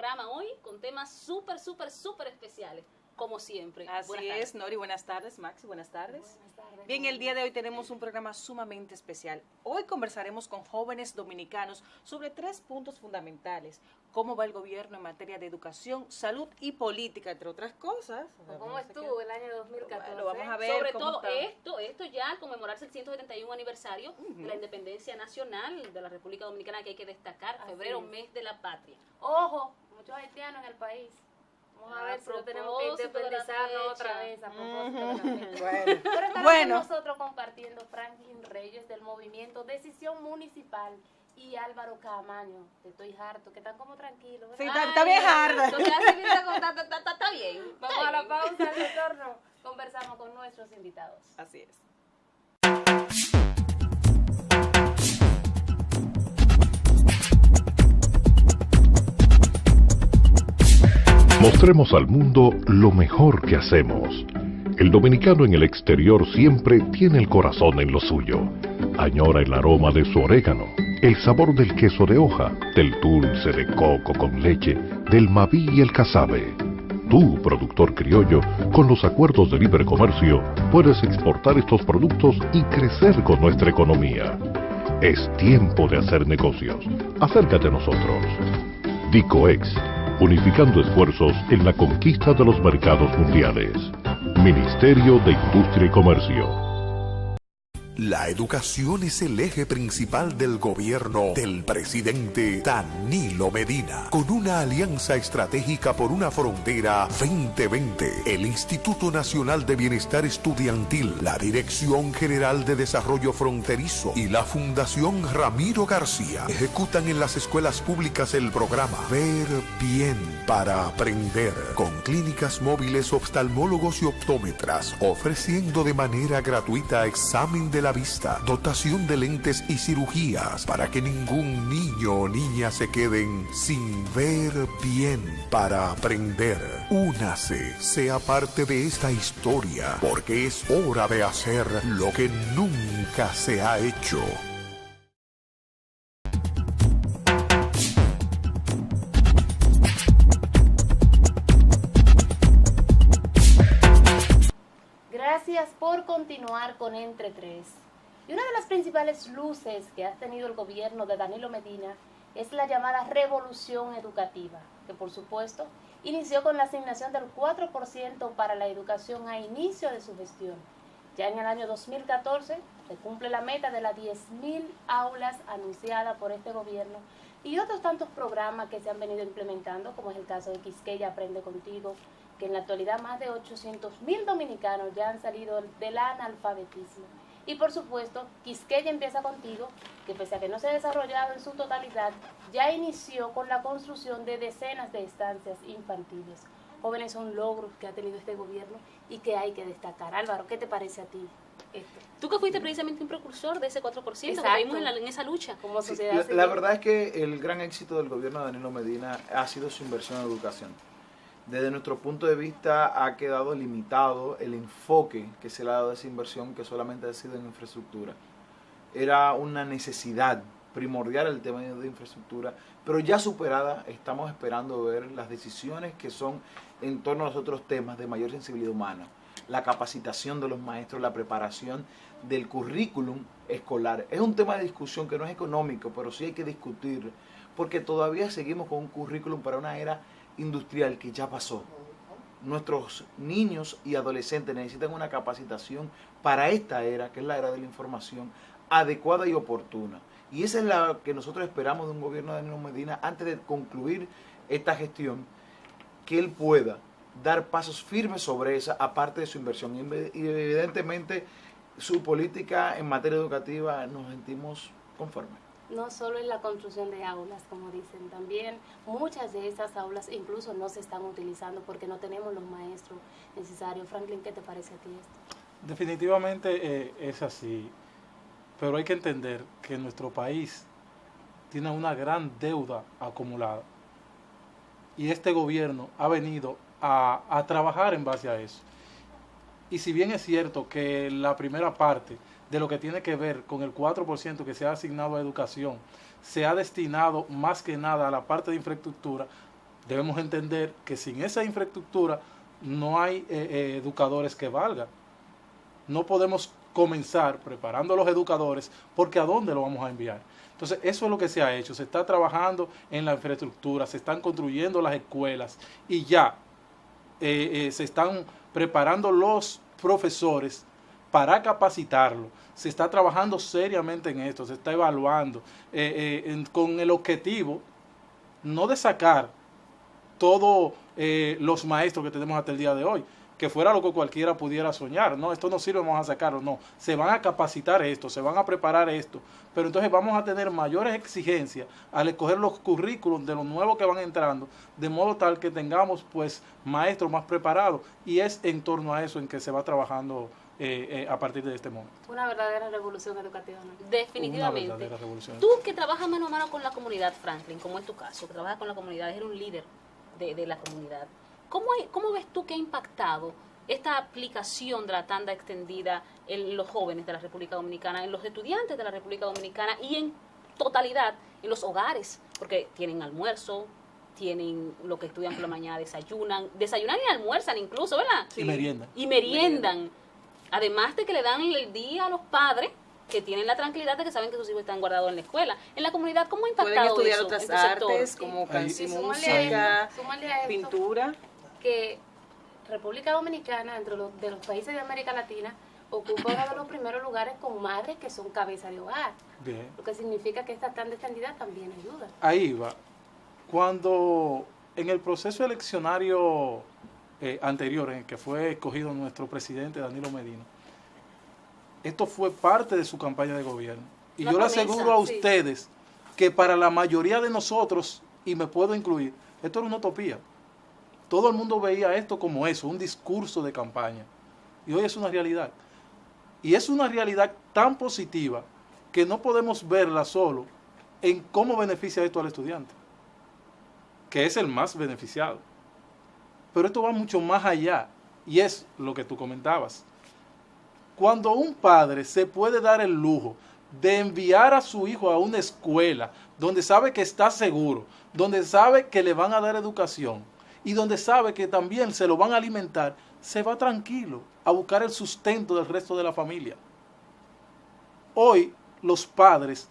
programa hoy con temas súper especiales, como siempre. Así es, Nori, buenas tardes, Maxi, buenas tardes. Buenas tardes. Bien, el día de hoy tenemos un programa sumamente especial. Hoy conversaremos con jóvenes dominicanos sobre 3 puntos fundamentales: cómo va el gobierno en materia de educación, salud y política, entre otras cosas. ¿Cómo estuvo el año 2014? Bueno, vamos a ver Sobre cómo todo está. esto ya al conmemorarse el 171 aniversario de la independencia nacional de la República Dominicana, que hay que destacar, febrero, mes de la patria. Ojo, muchos haitianos en el país. Vamos a ver si no tenemos que independizarnos otra vez a propósito de la fecha. Bueno, Pero estará bueno. con nosotros compartiendo Franklin Reyes del movimiento Decisión Municipal y Álvaro Camaño. Te estoy harto, que están como tranquilos. Sí, está bien harta. Entonces, así viene a contar, está bien. Vamos a la pausa, al retorno conversamos con nuestros invitados. Así es. Mostremos al mundo lo mejor que hacemos. El dominicano en el exterior siempre tiene el corazón en lo suyo. Añora el aroma de su orégano, el sabor del queso de hoja, del dulce de coco con leche, del mabí y el casabe. Tú, productor criollo, con los acuerdos de libre comercio, puedes exportar estos productos y crecer con nuestra economía. Es tiempo de hacer negocios. Acércate a nosotros. Dicoex, unificando esfuerzos en la conquista de los mercados mundiales. Ministerio de Industria y Comercio. La educación es el eje principal del gobierno del presidente Danilo Medina. Con una alianza estratégica por una frontera 2020, el Instituto Nacional de Bienestar Estudiantil, la Dirección General de Desarrollo Fronterizo y la Fundación Ramiro García ejecutan en las escuelas públicas el programa Ver Bien para Aprender, con clínicas móviles, oftalmólogos y optómetras, ofreciendo de manera gratuita examen de la vista, dotación de lentes y cirugías para que ningún niño o niña se queden sin ver bien para aprender. Únase, sea parte de esta historia, porque es hora de hacer lo que nunca se ha hecho. Gracias por continuar con Entre Tres. Y una de las principales luces que ha tenido el gobierno de Danilo Medina es la llamada revolución educativa, que por supuesto inició con la asignación del 4% para la educación a inicio de su gestión. Ya en el año 2014 se cumple la meta de las 10.000 aulas anunciada por este gobierno y otros tantos programas que se han venido implementando, como es el caso de Quisqueya Aprende Contigo, que en la actualidad más de 800.000 dominicanos ya han salido del analfabetismo. Y por supuesto, Quisqueya Empieza Contigo, que pese a que no se ha desarrollado en su totalidad, ya inició con la construcción de decenas de estancias infantiles. Jóvenes, son logros que ha tenido este gobierno y que hay que destacar. Álvaro, ¿qué te parece a ti esto? Tú que fuiste precisamente un precursor de ese 4%, Exacto, que vimos en esa lucha. Como Sí, sociedad civil. la verdad es que el gran éxito del gobierno de Danilo Medina ha sido su inversión en educación. Desde nuestro punto de vista ha quedado limitado el enfoque que se le ha dado a esa inversión, que solamente ha sido en infraestructura. Era una necesidad primordial el tema de infraestructura, pero ya superada, estamos esperando ver las decisiones que son en torno a los otros temas de mayor sensibilidad humana. La capacitación de los maestros, la preparación del currículum escolar. Es un tema de discusión que no es económico, pero sí hay que discutir, porque todavía seguimos con un currículum para una era industrial que ya pasó. Nuestros niños y adolescentes necesitan una capacitación para esta era, que es la era de la información, adecuada y oportuna. Y esa es la que nosotros esperamos de un gobierno de Danilo Medina antes de concluir esta gestión, que él pueda dar pasos firmes sobre esa, aparte de su inversión. Y evidentemente su política en materia educativa nos sentimos conformes. No solo en la construcción de aulas, como dicen, también muchas de esas aulas incluso no se están utilizando porque no tenemos los maestros necesarios. Franklin, ¿qué te parece a ti esto? Definitivamente es así, pero hay que entender que nuestro país tiene una gran deuda acumulada y este gobierno ha venido a trabajar en base a eso. Y si bien es cierto que la primera parte de lo que tiene que ver con el 4% que se ha asignado a educación se ha destinado más que nada a la parte de infraestructura, debemos entender que sin esa infraestructura no hay educadores que valgan. No podemos comenzar preparando a los educadores porque ¿a dónde lo vamos a enviar? Entonces, eso es lo que se ha hecho. Se está trabajando en la infraestructura, se están construyendo las escuelas y ya se están preparando los profesores para capacitarlo. Se está trabajando seriamente en esto, se está evaluando con el objetivo no de sacar todos los maestros que tenemos hasta el día de hoy, que fuera lo que cualquiera pudiera soñar, no, esto no sirve, vamos a sacarlo, no, se van a capacitar esto, se van a preparar esto, pero entonces vamos a tener mayores exigencias al escoger los currículos de los nuevos que van entrando, de modo tal que tengamos pues maestros más preparados, y es en torno a eso en que se va trabajando a partir de este momento. Una verdadera revolución educativa, ¿no? Definitivamente. Una verdadera revolución. Tú que trabajas mano a mano con la comunidad, Franklin, como es tu caso, que trabajas con la comunidad, eres un líder de la comunidad. ¿Cómo ves tú que ha impactado esta aplicación de la tanda extendida en los jóvenes de la República Dominicana, en los estudiantes de la República Dominicana y en totalidad en los hogares? Porque tienen almuerzo, tienen lo que estudian por la mañana, desayunan y almuerzan incluso, ¿verdad? Sí. Y meriendan. Además de que le dan el día a los padres que tienen la tranquilidad de que saben que sus hijos están guardados en la escuela. En la comunidad, ¿cómo ha impactado pueden estudiar eso otras en tu sector? artes como música, súmale a esto pintura? Que República Dominicana, dentro de los países de América Latina, ocupa uno de los primeros lugares con madres que son cabeza de hogar. Bien. Lo que significa que esta tanda extendida también ayuda. Ahí va. Cuando en el proceso eleccionario anterior, en el que fue escogido nuestro presidente Danilo Medina, esto fue parte de su campaña de gobierno. Y La yo le promesa, aseguro a sí. ustedes que para la mayoría de nosotros, y me puedo incluir, esto era una utopía. Todo el mundo veía esto como eso, un discurso de campaña. Y hoy es una realidad. Y es una realidad tan positiva que no podemos verla solo en cómo beneficia esto al estudiante, que es el más beneficiado. Pero esto va mucho más allá, y es lo que tú comentabas. Cuando un padre se puede dar el lujo de enviar a su hijo a una escuela donde sabe que está seguro, donde sabe que le van a dar educación y donde sabe que también se lo van a alimentar, se va tranquilo a buscar el sustento del resto de la familia. Hoy los padres,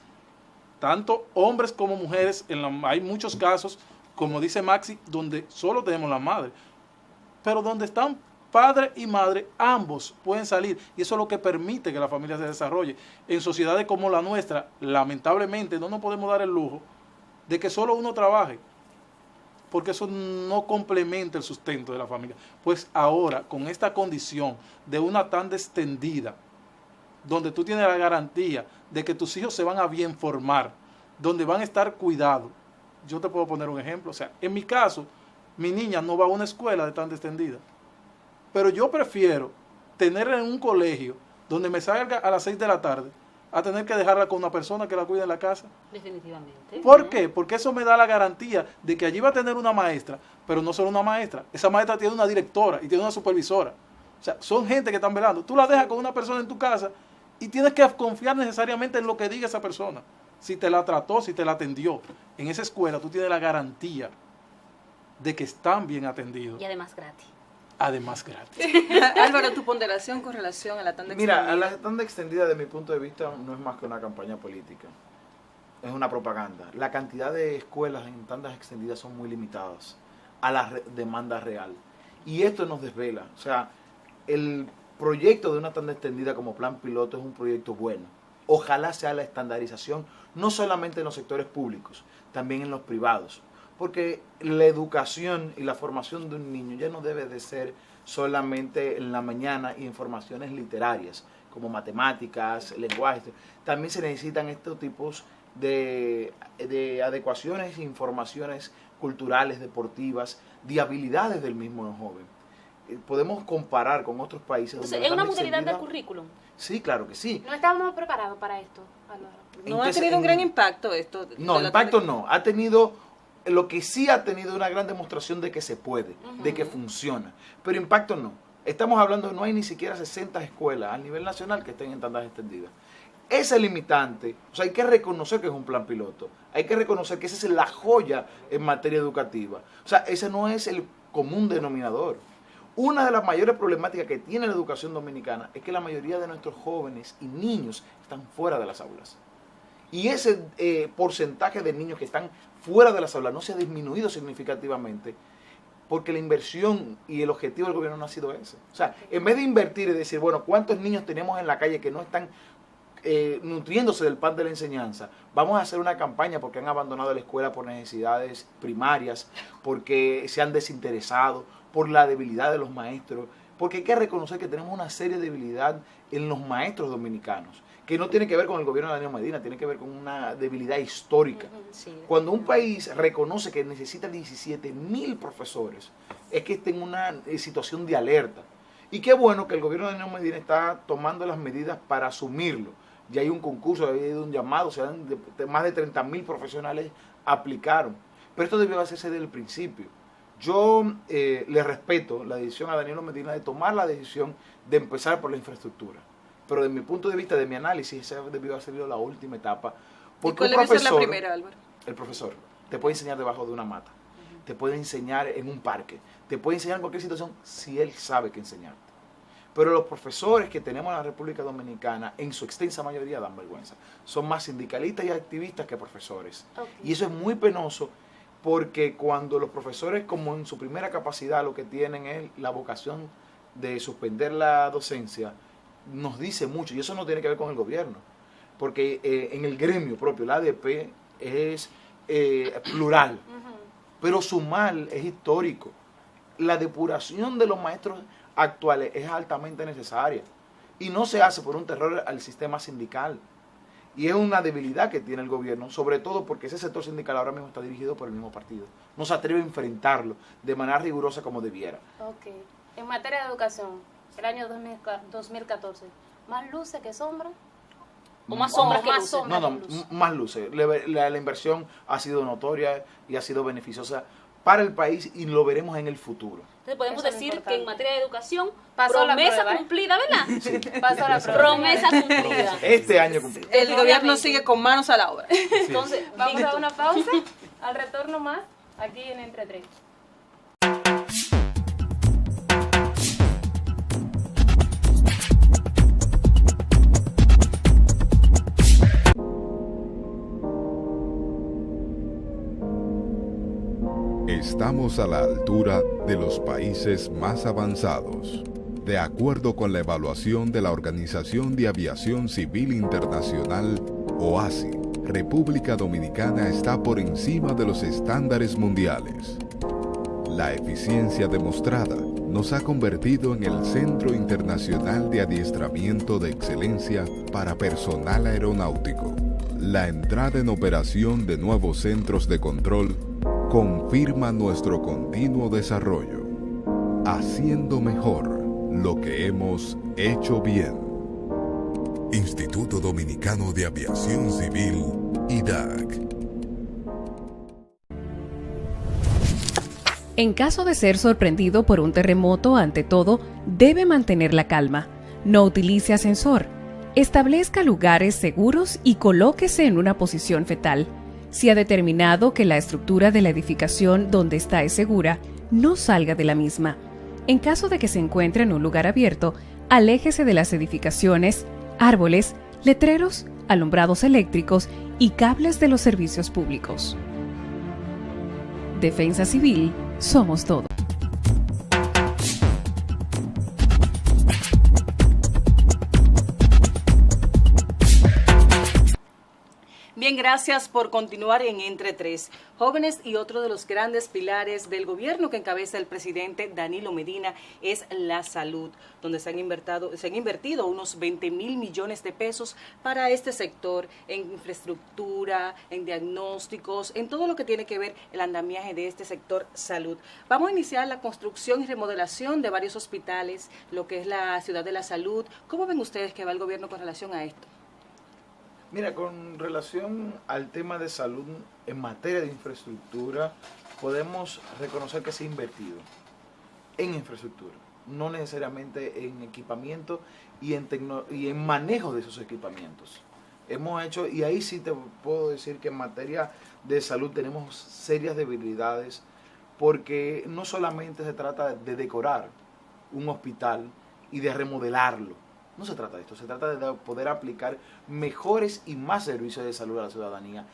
tanto hombres como mujeres, hay muchos casos, como dice Maxi, donde solo tenemos la madre, pero donde están padre y madre, ambos pueden salir, y eso es lo que permite que la familia se desarrolle. En sociedades como la nuestra, lamentablemente, no nos podemos dar el lujo de que solo uno trabaje, porque eso no complementa el sustento de la familia. Pues ahora, con esta condición de una tanda extendida, donde tú tienes la garantía de que tus hijos se van a bien formar, donde van a estar cuidados. Yo te puedo poner un ejemplo. O sea, en mi caso, mi niña no va a una escuela de tanda extendida, pero yo prefiero tenerla en un colegio donde me salga a las 6 de la tarde a tener que dejarla con una persona que la cuide en la casa. Definitivamente. ¿Por qué? Porque eso me da la garantía de que allí va a tener una maestra, pero no solo una maestra. Esa maestra tiene una directora y tiene una supervisora. O sea, son gente que están velando. Tú la dejas con una persona en tu casa y tienes que confiar necesariamente en lo que diga esa persona. Si te la trató, si te la atendió. En esa escuela tú tienes la garantía de que están bien atendidos. Y además gratis. Además gratis. Álvaro, tu ponderación con relación a la tanda extendida. Mira, a la tanda extendida, de mi punto de vista, no es más que una campaña política. Es una propaganda. La cantidad de escuelas en tandas extendidas son muy limitadas a la demanda real. Y esto nos desvela. O sea, el proyecto de una tanda extendida como plan piloto es un proyecto bueno. Ojalá sea la estandarización, no solamente en los sectores públicos, también en los privados. Porque la educación y la formación de un niño ya no debe de ser solamente en la mañana y informaciones literarias, como matemáticas, lenguaje. También se necesitan estos tipos de adecuaciones e informaciones culturales, deportivas, de habilidades del mismo joven. Podemos comparar con otros países. Entonces, donde ¿es la una tanda modalidad del extendida- currículum? Sí, claro que sí. No estábamos preparados para esto, Álvaro. ¿No ha tenido un gran impacto esto? No, impacto no. Ha tenido, lo que sí ha tenido una gran demostración de que se puede, de que funciona. Pero impacto no. Estamos hablando, no hay ni siquiera 60 escuelas a nivel nacional que estén en tandas extendidas. ese limitante, o sea, hay que reconocer que es un plan piloto, hay que reconocer que esa es la joya en materia educativa. O sea, ese no es el común denominador. Una de las mayores problemáticas que tiene la educación dominicana es que la mayoría de nuestros jóvenes y niños están fuera de las aulas. Y ese porcentaje de niños que están fuera de las aulas no se ha disminuido significativamente porque la inversión y el objetivo del gobierno no ha sido ese. O sea, en vez de invertir y decir, bueno, ¿cuántos niños tenemos en la calle que no están nutriéndose del pan de la enseñanza? Vamos a hacer una campaña porque han abandonado la escuela por necesidades primarias, porque se han desinteresado, por la debilidad de los maestros, porque hay que reconocer que tenemos una seria debilidad en los maestros dominicanos, que no tiene que ver con el gobierno de Danilo Medina, tiene que ver con una debilidad histórica. Sí. Cuando un país reconoce que necesita 17.000 profesores, es que está en una situación de alerta. Y qué bueno que el gobierno de Danilo Medina está tomando las medidas para asumirlo. Ya hay un concurso, hay un llamado, más de 30.000 profesionales aplicaron. Pero esto debió hacerse desde el principio. Yo le respeto la decisión a Danilo Medina de tomar la decisión de empezar por la infraestructura. Pero desde mi punto de vista, de mi análisis, esa debió haber sido la última etapa. Porque ¿Y cuál debe ser la primera, Álvaro? El profesor te puede enseñar debajo de una mata, te puede enseñar en un parque, te puede enseñar en cualquier situación si él sabe qué enseñarte. Pero los profesores que tenemos en la República Dominicana, en su extensa mayoría, dan vergüenza. Son más sindicalistas y activistas que profesores. Y eso es muy penoso porque cuando los profesores, como en su primera capacidad, lo que tienen es la vocación de suspender la docencia, nos dice mucho. Y eso no tiene que ver con el gobierno. Porque en el gremio propio, la ADP es plural. Pero su mal es histórico. La depuración de los maestros actuales es altamente necesaria y no se hace por un terror al sistema sindical, y es una debilidad que tiene el gobierno, sobre todo porque ese sector sindical ahora mismo está dirigido por el mismo partido, no se atreve a enfrentarlo de manera rigurosa como debiera. Ok, en materia de educación, el año 2014, ¿más luces que sombras? ¿O más sombras que luces? No, más luces. La inversión ha sido notoria y ha sido beneficiosa para el país y lo veremos en el futuro. Entonces podemos Eso es decir que importante. en materia de educación, Pasó la promesa prueba, cumplida, ¿verdad? Sí. Pasó la prueba. Promesa cumplida. Este año cumplido. El gobierno Obviamente. sigue con manos a la obra. Entonces, Vamos Víctor, a una pausa, al retorno más, aquí en Entre Tres. Estamos a la altura de los países más avanzados. De acuerdo con la evaluación de la Organización de Aviación Civil Internacional, OASI, República Dominicana está por encima de los estándares mundiales. La eficiencia demostrada nos ha convertido en el Centro Internacional de Adiestramiento de Excelencia para Personal Aeronáutico. La entrada en operación de nuevos centros de control confirma nuestro continuo desarrollo, haciendo mejor lo que hemos hecho bien. Instituto Dominicano de Aviación Civil, IDAC. En caso de ser sorprendido por un terremoto, ante todo, debe mantener la calma. No utilice ascensor. Establezca lugares seguros y colóquese en una posición fetal. Si ha determinado que la estructura de la edificación donde está es segura, no salga de la misma. En caso de que se encuentre en un lugar abierto, aléjese de las edificaciones, árboles, letreros, alumbrados eléctricos y cables de los servicios públicos. Defensa Civil, somos todo. Bien, gracias por continuar en Entre Tres. Jóvenes, y otro de los grandes pilares del gobierno que encabeza el presidente Danilo Medina es la salud, donde se han invertido unos 20.000 millones de pesos para este sector, en infraestructura, en diagnósticos, en todo lo que tiene que ver el andamiaje de este sector salud. Vamos a iniciar la construcción y remodelación de varios hospitales, lo que es la Ciudad de la Salud. ¿Cómo ven ustedes que va el gobierno con relación a esto? Mira, con relación al tema de salud, en materia de infraestructura, podemos reconocer que se ha invertido en infraestructura, no necesariamente en equipamiento y en manejo de esos equipamientos. Hemos hecho, y ahí sí te puedo decir que en materia de salud tenemos serias debilidades, porque no solamente se trata de decorar un hospital y de remodelarlo. No se trata de esto, se trata de poder aplicar mejores y más servicios de salud a la ciudadanía.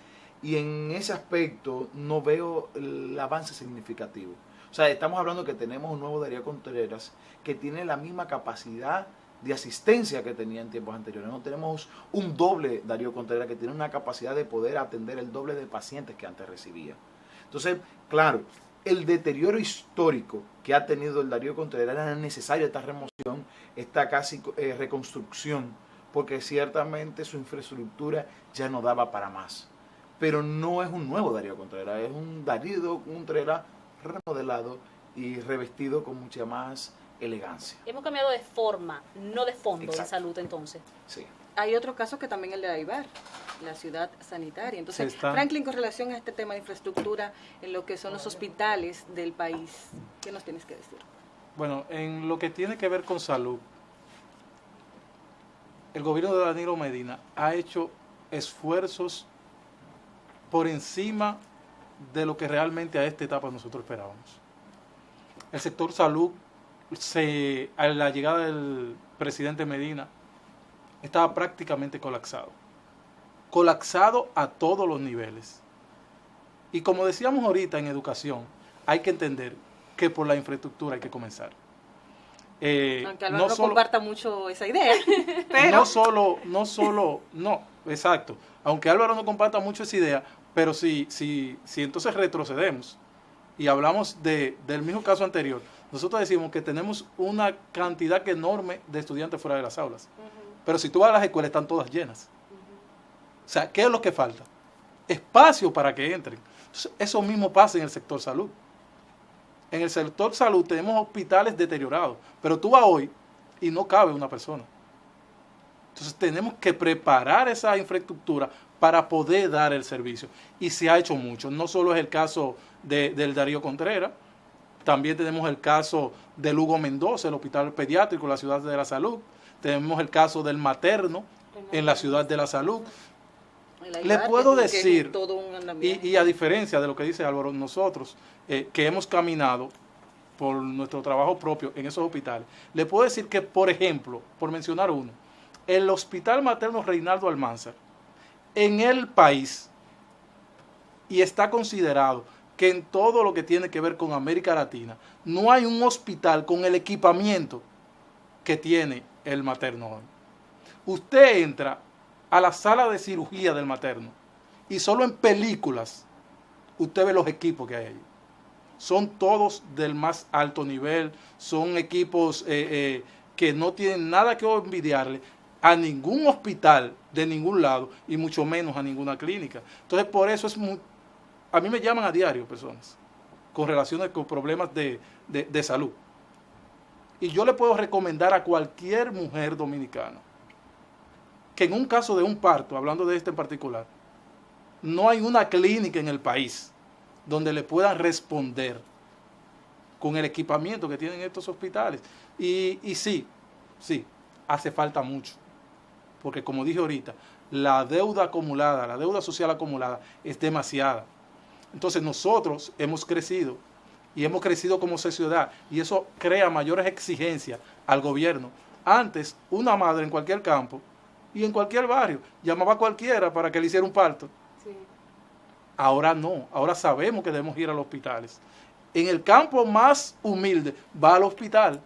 Y en ese aspecto no veo el avance significativo. O sea, estamos hablando que tenemos un nuevo Darío Contreras que tiene la misma capacidad de asistencia que tenía en tiempos anteriores. No tenemos un doble Darío Contreras que tiene una capacidad de poder atender el doble de pacientes que antes recibía. Entonces, claro, el deterioro histórico que ha tenido el Darío Contreras era necesaria esta remoción, esta casi reconstrucción, porque ciertamente su infraestructura ya no daba para más. Pero no es un nuevo Darío Contreras, es un Darío Contreras remodelado y revestido con mucha más elegancia. Hemos cambiado de forma, no de fondo. Exacto. En salud entonces. Sí. Hay otro caso que también el de Aibar, la ciudad sanitaria. Entonces, Franklin, con relación a este tema de infraestructura en lo que son los hospitales del país, ¿qué nos tienes que decir? Bueno, en lo que tiene que ver con salud, el gobierno de Danilo Medina ha hecho esfuerzos por encima de lo que realmente a esta etapa nosotros esperábamos. El sector salud, a la llegada del presidente Medina, estaba prácticamente colapsado a todos los niveles. Y como decíamos ahorita en educación, hay que entender que por la infraestructura hay que comenzar. Aunque Álvaro no comparta mucho esa idea, pero... Exacto. Aunque Álvaro no comparta mucho esa idea, pero si entonces retrocedemos y hablamos del mismo caso anterior, nosotros decimos que tenemos una cantidad enorme de estudiantes fuera de las aulas. Pero si tú vas a las escuelas, están todas llenas. O sea, ¿qué es lo que falta? Espacio para que entren. Entonces, eso mismo pasa en el sector salud. En el sector salud tenemos hospitales deteriorados, pero tú vas hoy y no cabe una persona. Entonces tenemos que preparar esa infraestructura para poder dar el servicio. Y se ha hecho mucho. No solo es el caso del Darío Contreras, también tenemos el caso del Hugo Mendoza, el Hospital Pediátrico, la Ciudad de la Salud. Tenemos el caso del Materno en la Ciudad de la Salud. Le puedo decir, y a diferencia de lo que dice Álvaro, nosotros que hemos caminado por nuestro trabajo propio en esos hospitales, le puedo decir que, por ejemplo, por mencionar uno, el Hospital Materno Reinaldo Almanzar, en el país, y está considerado que en todo lo que tiene que ver con América Latina, no hay un hospital con el equipamiento que tiene el materno hoy. Usted entra a la sala de cirugía del materno y solo en películas usted ve los equipos que hay allí. Son todos del más alto nivel, son equipos que no tienen nada que envidiarle a ningún hospital de ningún lado y mucho menos a ninguna clínica. Entonces por eso a mí me llaman a diario personas con relaciones con problemas de salud. Y yo le puedo recomendar a cualquier mujer dominicana que en un caso de un parto, hablando de este en particular, no hay una clínica en el país donde le puedan responder con el equipamiento que tienen estos hospitales. Y sí, hace falta mucho. Porque como dije ahorita, la deuda acumulada, la deuda social acumulada es demasiada. Entonces nosotros hemos crecido y hemos crecido como sociedad y eso crea mayores exigencias al gobierno. Antes, una madre en cualquier campo y en cualquier barrio llamaba a cualquiera para que le hiciera un parto. Sí. Ahora no, ahora sabemos que debemos ir a los hospitales. En el campo más humilde va al hospital.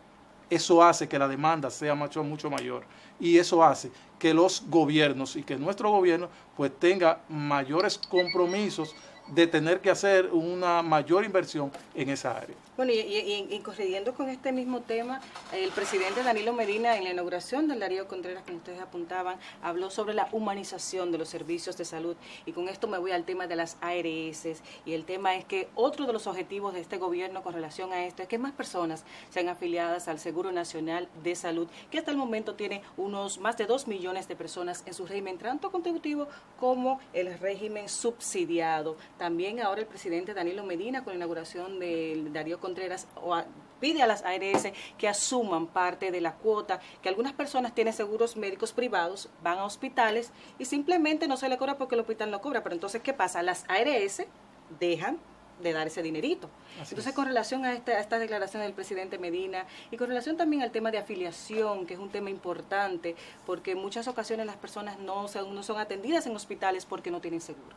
Eso hace que la demanda sea mucho mayor y eso hace que los gobiernos y que nuestro gobierno pues tenga mayores compromisos de tener que hacer una mayor inversión en esa área. Bueno, y corrigiendo con este mismo tema, el presidente Danilo Medina en la inauguración del Darío Contreras, como ustedes apuntaban, habló sobre la humanización de los servicios de salud y con esto me voy al tema de las ARS y el tema es que otro de los objetivos de este gobierno con relación a esto es que más personas sean afiliadas al Seguro Nacional de Salud, que hasta el momento tiene más de 2 millones de personas en su régimen tanto contributivo como el régimen subsidiado. También ahora el presidente Danilo Medina con la inauguración del Darío Contreras pide a las ARS que asuman parte de la cuota, que algunas personas tienen seguros médicos privados, van a hospitales y simplemente no se le cobra porque el hospital no cobra. Pero entonces, ¿qué pasa? Las ARS dejan de dar ese dinerito. Entonces, con relación a esta declaración del presidente Medina y con relación también al tema de afiliación, que es un tema importante, porque en muchas ocasiones las personas no son atendidas en hospitales porque no tienen seguro.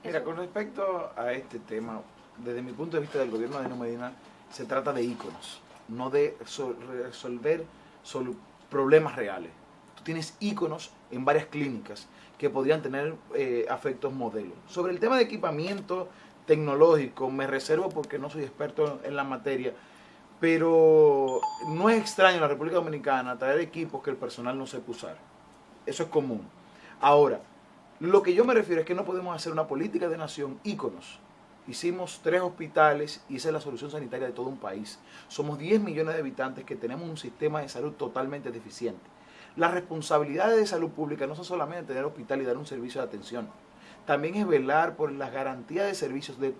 Mira, con respecto a este tema, desde mi punto de vista del gobierno de Danilo Medina, se trata de íconos, no de resolver solo problemas reales. Tú tienes íconos en varias clínicas que podrían tener afectos modelos. Sobre el tema de equipamiento tecnológico, me reservo porque no soy experto en la materia, pero no es extraño en la República Dominicana traer equipos que el personal no sepa usar. Eso es común. Ahora, lo que yo me refiero es que no podemos hacer una política de nación íconos. Hicimos 3 hospitales y esa es la solución sanitaria de todo un país. Somos 10 millones de habitantes que tenemos un sistema de salud totalmente deficiente. Las responsabilidades de salud pública no son solamente tener hospital y dar un servicio de atención. También es velar por las garantías de servicios de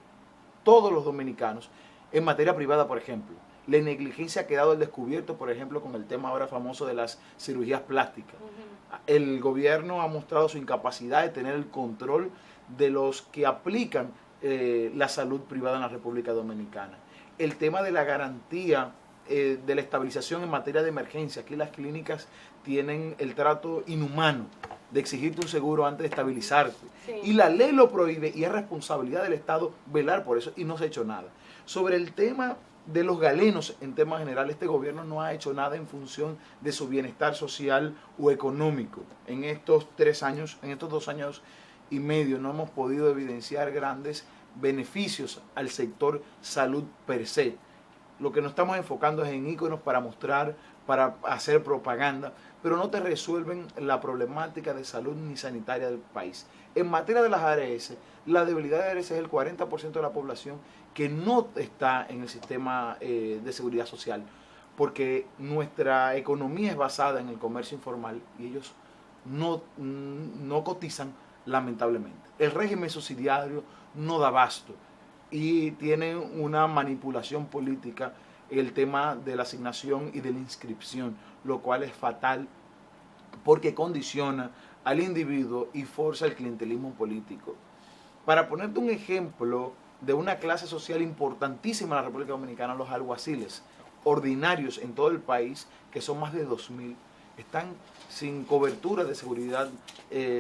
todos los dominicanos en materia privada, por ejemplo. La negligencia ha quedado al descubierto, por ejemplo, con el tema ahora famoso de las cirugías plásticas. El gobierno ha mostrado su incapacidad de tener el control de los que aplican la salud privada en la República Dominicana. El tema de la garantía de la estabilización en materia de emergencia. Aquí las clínicas tienen el trato inhumano de exigirte un seguro antes de estabilizarte. Sí. Y la ley lo prohíbe y es responsabilidad del Estado velar por eso y no se ha hecho nada. Sobre el tema de los galenos, en temas generales, este gobierno no ha hecho nada en función de su bienestar social o económico. En estos 3 años, en estos 2 años y medio, no hemos podido evidenciar grandes beneficios al sector salud per se. Lo que nos estamos enfocando es en íconos para mostrar, para hacer propaganda, pero no te resuelven la problemática de salud ni sanitaria del país. En materia de las ARS, la debilidad de ARS es el 40% de la población que no está en el sistema de seguridad social, porque nuestra economía es basada en el comercio informal y ellos no cotizan, lamentablemente. El régimen subsidiario no da abasto y tiene una manipulación política el tema de la asignación y de la inscripción, lo cual es fatal porque condiciona al individuo y forza el clientelismo político. Para ponerte un ejemplo de una clase social importantísima en la República Dominicana, los alguaciles ordinarios en todo el país, que son más de 2.000, están sin cobertura de seguridad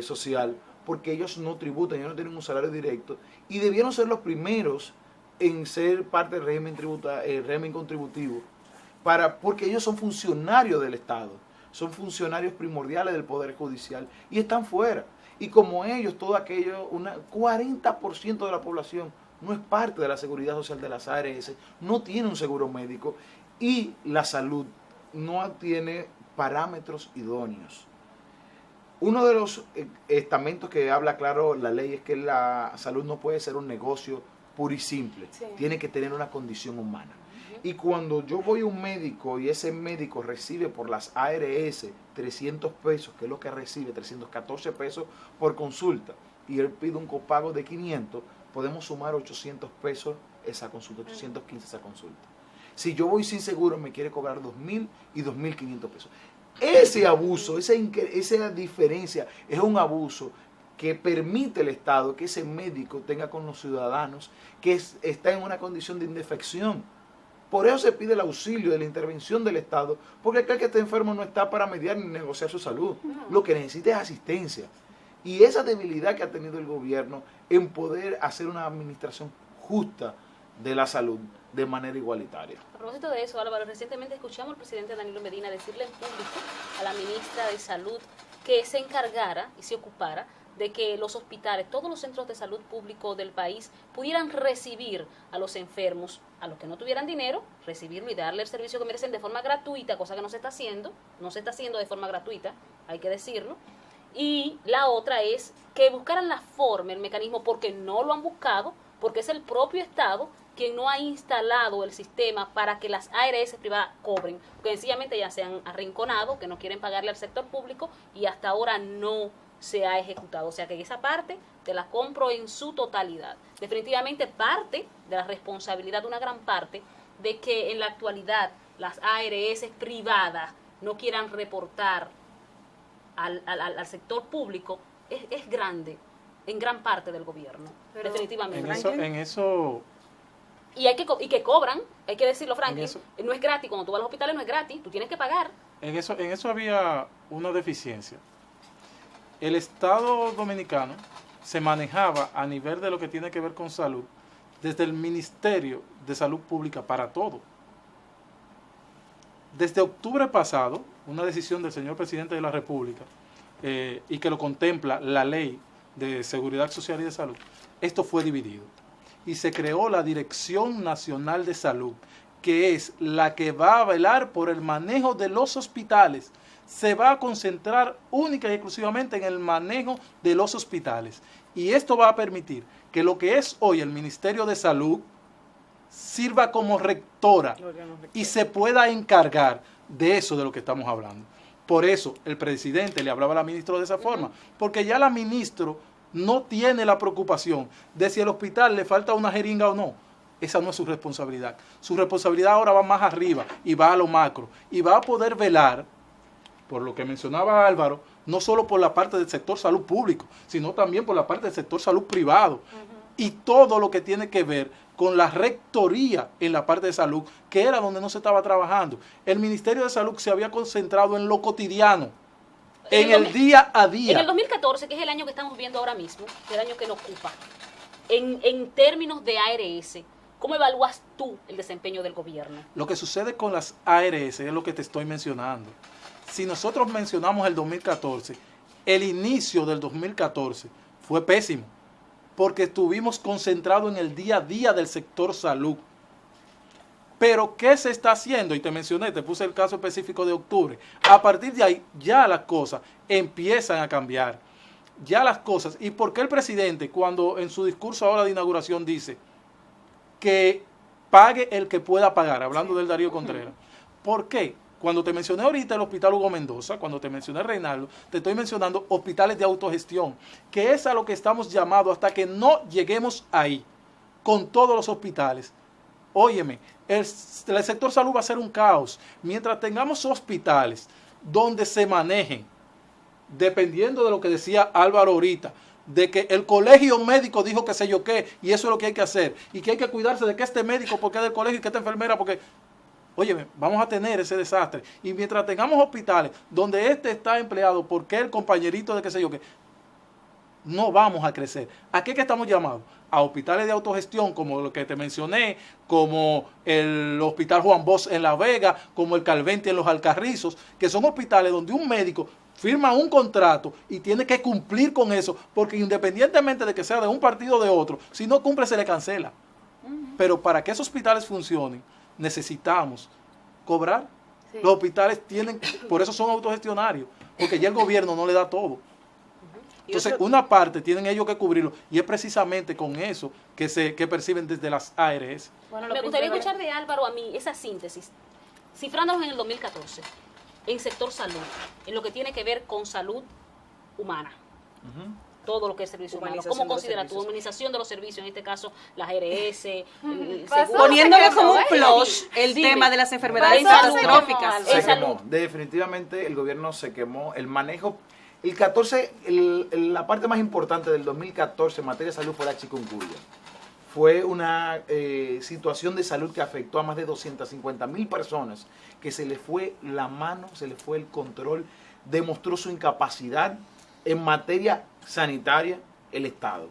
social porque ellos no tributan, ellos no tienen un salario directo y debieron ser los primeros en ser parte del régimen contributivo, porque ellos son funcionarios del Estado, son funcionarios primordiales del Poder Judicial y están fuera. Y como ellos, todo aquello, 40% de la población no es parte de la seguridad social de las ARS, no tiene un seguro médico y la salud no tiene parámetros idóneos. Uno de los estamentos que habla claro la ley es que la salud no puede ser un negocio puro y simple, sí. Tiene que tener una condición humana. Y cuando yo voy a un médico y ese médico recibe por las ARS 300 pesos, que es lo que recibe, 314 pesos por consulta, y él pide un copago de 500, podemos sumar 800 pesos esa consulta, 815 esa consulta. Si yo voy sin seguro, me quiere cobrar 2.000 y 2.500 pesos. Ese abuso, esa diferencia es un abuso que permite el Estado que ese médico tenga con los ciudadanos que está en una condición de indefección. Por eso se pide el auxilio de la intervención del Estado, porque aquel que está enfermo no está para mediar ni negociar su salud. Lo que necesita es asistencia. Y esa debilidad que ha tenido el gobierno en poder hacer una administración justa de la salud de manera igualitaria. A propósito de eso, Álvaro, recientemente escuchamos al presidente Danilo Medina decirle en público a la ministra de Salud que se encargara y se ocupara de que los hospitales, todos los centros de salud públicos del país pudieran recibir a los enfermos, a los que no tuvieran dinero, recibirlo y darle el servicio que merecen de forma gratuita, cosa que no se está haciendo de forma gratuita, hay que decirlo. Y la otra es que buscaran la forma, el mecanismo, porque no lo han buscado, porque es el propio Estado quien no ha instalado el sistema para que las ARS privadas cobren, porque sencillamente ya se han arrinconado, que no quieren pagarle al sector público y hasta ahora no se ha ejecutado. O sea que esa parte te la compro en su totalidad. Definitivamente parte de la responsabilidad, una gran parte, de que en la actualidad las ARS privadas no quieran reportar al sector público es grande, en gran parte del gobierno. Pero definitivamente. En eso y que cobran, hay que decirlo, Franklin, no es gratis. Cuando tú vas a los hospitales no es gratis, tú tienes que pagar. En eso había una deficiencia. El Estado dominicano se manejaba a nivel de lo que tiene que ver con salud desde el Ministerio de Salud Pública para todo. Desde octubre pasado, una decisión del señor presidente de la República, y que lo contempla la Ley de Seguridad Social y de Salud, esto fue dividido. Y se creó la Dirección Nacional de Salud, que es la que va a velar por el manejo de los hospitales. Se va a concentrar única y exclusivamente en el manejo de los hospitales. Y esto va a permitir que lo que es hoy el Ministerio de Salud sirva como rectora y se pueda encargar de eso de lo que estamos hablando. Por eso el presidente le hablaba a la ministra de esa forma, porque ya la ministra no tiene la preocupación de si al hospital le falta una jeringa o no. Esa no es su responsabilidad. Su responsabilidad ahora va más arriba y va a lo macro y va a poder velar, por lo que mencionaba Álvaro, no solo por la parte del sector salud público, sino también por la parte del sector salud privado y todo lo que tiene que ver con la rectoría en la parte de salud, que era donde no se estaba trabajando. El Ministerio de Salud se había concentrado en lo cotidiano, en el día a día. En el 2014, que es el año que estamos viendo ahora mismo, que es el año que nos ocupa, en términos de ARS, ¿cómo evalúas tú el desempeño del gobierno? Lo que sucede con las ARS es lo que te estoy mencionando. Si nosotros mencionamos el 2014, el inicio del 2014 fue pésimo, porque estuvimos concentrados en el día a día del sector salud. Pero, ¿qué se está haciendo? Y te mencioné, te puse el caso específico de octubre. A partir de ahí, ya las cosas empiezan a cambiar. Ya las cosas. ¿Y por qué el presidente, cuando en su discurso ahora de inauguración dice que pague el que pueda pagar, hablando del Darío Contreras? ¿Por qué? Cuando te mencioné ahorita el Hospital Hugo Mendoza, cuando te mencioné Reinaldo, te estoy mencionando hospitales de autogestión, que es a lo que estamos llamados hasta que no lleguemos ahí, con todos los hospitales. Óyeme, el sector salud va a ser un caos. Mientras tengamos hospitales donde se manejen, dependiendo de lo que decía Álvaro ahorita, de que el colegio médico dijo que sé yo qué, y eso es lo que hay que hacer, y que hay que cuidarse de que este médico, porque es del colegio, y que esta enfermera, porque... Óyeme, vamos a tener ese desastre. Y mientras tengamos hospitales donde este está empleado porque el compañerito de qué sé yo qué, no vamos a crecer. ¿A qué que estamos llamados? A hospitales de autogestión como lo que te mencioné, como el Hospital Juan Bosch en La Vega, como el Calventi en Los Alcarrizos, que son hospitales donde un médico firma un contrato y tiene que cumplir con eso, porque independientemente de que sea de un partido o de otro, si no cumple se le cancela. Pero para que esos hospitales funcionen, necesitamos cobrar. Sí. Los hospitales tienen, por eso son autogestionarios, porque ya el gobierno no le da todo. Entonces, una parte tienen ellos que cubrirlo, y es precisamente con eso que perciben desde las ARS. Bueno, me gustaría escuchar de Álvaro a mí esa síntesis, cifrándonos en el 2014, en sector salud, en lo que tiene que ver con salud humana. Todo lo que es servicio humano. ¿Cómo considera tu humanización de los servicios, en este caso las ARS? Poniéndole como un plus el tema de las enfermedades catastróficas. Definitivamente el gobierno se quemó. El manejo, el 14, la parte más importante del 2014 en materia de salud fue la chikungunya. Fue una situación de salud que afectó a más de 250,000 personas, que se les fue la mano, se les fue el control, demostró su incapacidad en materia sanitaria el Estado.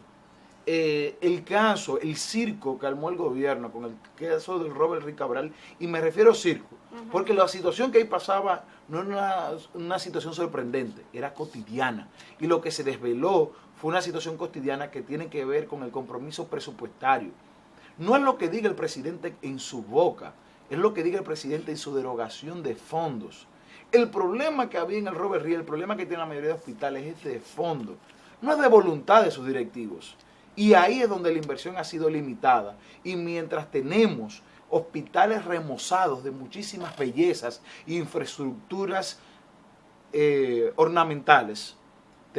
El caso, el circo que armó el gobierno con el caso del Robert Rick Cabral, y me refiero a circo, porque la situación que ahí pasaba no era una situación sorprendente, era cotidiana, y lo que se desveló fue una situación cotidiana que tiene que ver con el compromiso presupuestario. No es lo que diga el presidente en su boca, es lo que diga el presidente en su derogación de fondos. El problema que había en el Robert Reed, el problema que tiene la mayoría de hospitales es de fondo, no es de voluntad de sus directivos. Y ahí es donde la inversión ha sido limitada. Y mientras tenemos hospitales remozados de muchísimas bellezas e infraestructuras ornamentales,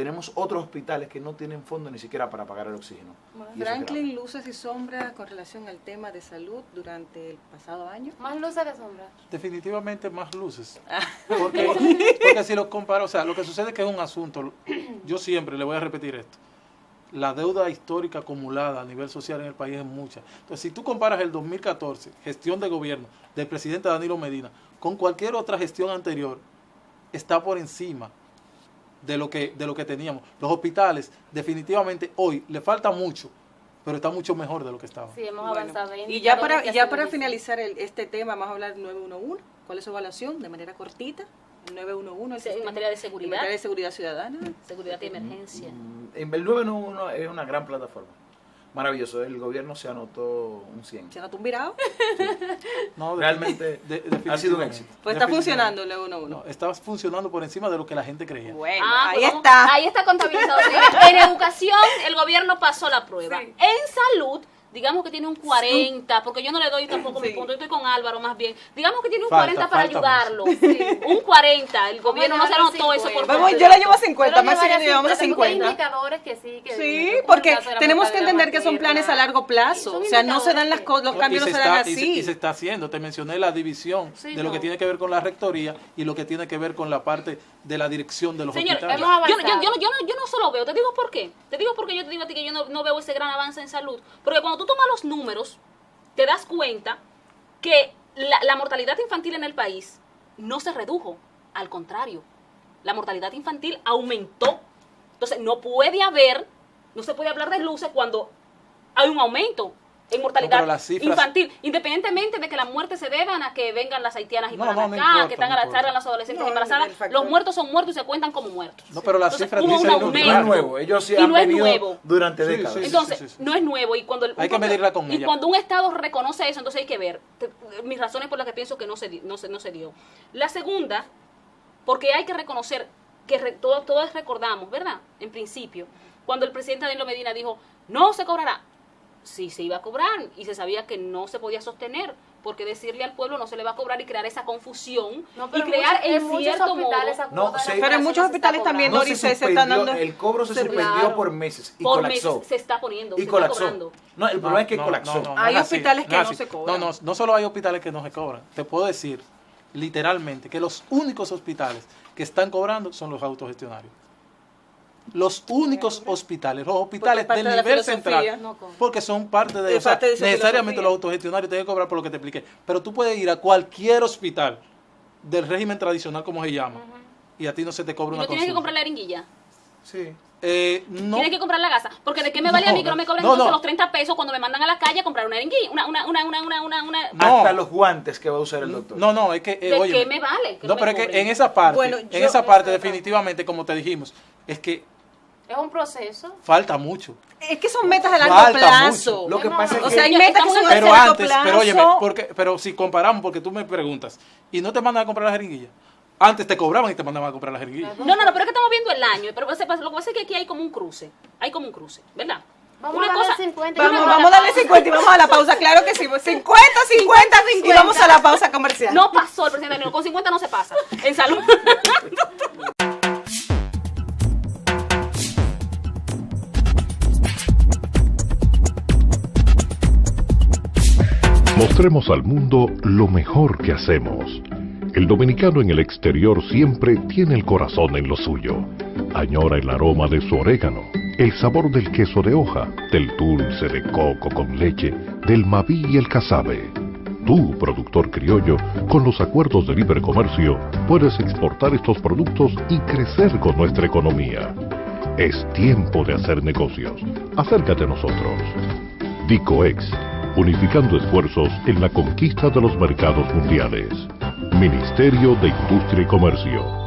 tenemos otros hospitales que no tienen fondo ni siquiera para pagar el oxígeno. Y eso es Franklin, grave. luces y sombras con relación al tema de salud durante el pasado año. Más luces que sombras. Definitivamente más luces. Porque si lo comparo, o sea, lo que sucede es que es un asunto, yo siempre le voy a repetir esto, la deuda histórica acumulada a nivel social en el país es mucha. Entonces, si tú comparas el 2014, gestión de gobierno del presidente Danilo Medina, con cualquier otra gestión anterior, está por encima de lo que teníamos. Los hospitales, definitivamente hoy, le falta mucho, pero está mucho mejor de lo que estaba. Sí, hemos avanzado. Y ya para finalizar este tema, vamos a hablar del 911. ¿Cuál es su evaluación? De manera cortita. El 911. En materia de seguridad. En materia de seguridad ciudadana. Seguridad y emergencia. El 911 es una gran plataforma. Maravilloso. El gobierno se anotó un 100. ¿Se anotó un virado? No, Realmente ha sido un éxito. Pues está funcionando el 911. No, está funcionando por encima de lo que la gente creía. Bueno, Pues ahí está. Ahí está contabilizado. En educación, el gobierno pasó la prueba. Sí. En salud, digamos que tiene un 40, porque yo no le doy tampoco mi punto, yo estoy con Álvaro más bien. Digamos que tiene un 40 para ayudarlo. Un 40, el gobierno no se anotó eso por Vamos, yo la llevo a 50, más le llevamos a 50. Hay indicadores que sí. Sí, porque tenemos que entender que son planes a largo plazo. O sea, no se dan los cambios, no se dan así. Y se está haciendo. Te mencioné la división de lo que tiene que ver con la rectoría y lo que tiene que ver con la parte de la dirección de los hospitales. Yo no solo veo, te digo por qué. Te digo porque yo te digo a ti que yo no veo ese gran avance en salud. Porque cuando tú tomas los números, te das cuenta que la mortalidad infantil en el país no se redujo. Al contrario, la mortalidad infantil aumentó. Entonces, no se puede hablar de luces cuando hay un aumento en mortalidad infantil, independientemente de que las muertes se deban a que vengan las haitianas y para acá, que salgan las adolescentes embarazadas. Los muertos son muertos y se cuentan como muertos. No, pero las cifras dicen no es nuevo. Ellos sí han venido durante décadas. Entonces, no es nuevo. Y cuando hay que medirla con ella. Y cuando un Estado reconoce eso, entonces hay que ver mis razones por las que pienso que no se dio. La segunda, porque hay que reconocer que todos recordamos, ¿verdad? En principio, cuando el presidente Danilo Medina dijo, no se cobrará. Sí se iba a cobrar y se sabía que no se podía sostener, porque decirle al pueblo no se le va a cobrar y crear esa confusión y crear en cierto modo. Pero en muchos hospitales también, Doris, se están dando. El cobro se suspendió por meses y colapsó. Meses se está poniendo. Y colapsó. No, el problema es que colapsó. Hay hospitales que no se cobran. No solo hay hospitales que no se cobran. Te puedo decir literalmente que los únicos hospitales que están cobrando son los autogestionarios. Los únicos hospitales, los hospitales del nivel central, porque son parte de, necesariamente los autogestionarios tienen que cobrar por lo que te expliqué, pero tú puedes ir a cualquier hospital del régimen tradicional, como se llama, y a ti no se te cobra una consulta. ¿Tienes que comprar la jeringuilla? Sí. No. Tienes que comprar la gasa, porque ¿de qué me vale a mí que no me cobren entonces los 30 pesos cuando me mandan a la calle a comprar una jeringuilla? Hasta los guantes que va a usar el doctor. No, es que ¿De qué me vale? No, pero es que en esa parte, definitivamente, como te dijimos, es que es un proceso. Falta mucho. Es que son metas a largo plazo. Lo que pasa es que... O sea, hay metas que son a largo plazo. Pero óyeme, pero si comparamos, porque tú me preguntas, y no te mandan a comprar la jeringuilla. Antes te cobraban y te mandaban a comprar la jeringuilla. No, pero es que estamos viendo el año. Pero lo que pasa es que aquí hay como un cruce. ¿Verdad? Vamos a darle 50. Vamos a darle 50 y vamos a la pausa. Claro que sí. 50 y vamos a la pausa comercial. No pasó el presidente Danilo. Con 50 no se pasa. En salud. Mostremos al mundo lo mejor que hacemos. El dominicano en el exterior siempre tiene el corazón en lo suyo. Añora el aroma de su orégano, el sabor del queso de hoja, del dulce de coco con leche, del mabí y el casabe. Tú, productor criollo, con los acuerdos de libre comercio, puedes exportar estos productos y crecer con nuestra economía. Es tiempo de hacer negocios. Acércate a nosotros. Dicoex, unificando esfuerzos en la conquista de los mercados mundiales. Ministerio de Industria y Comercio.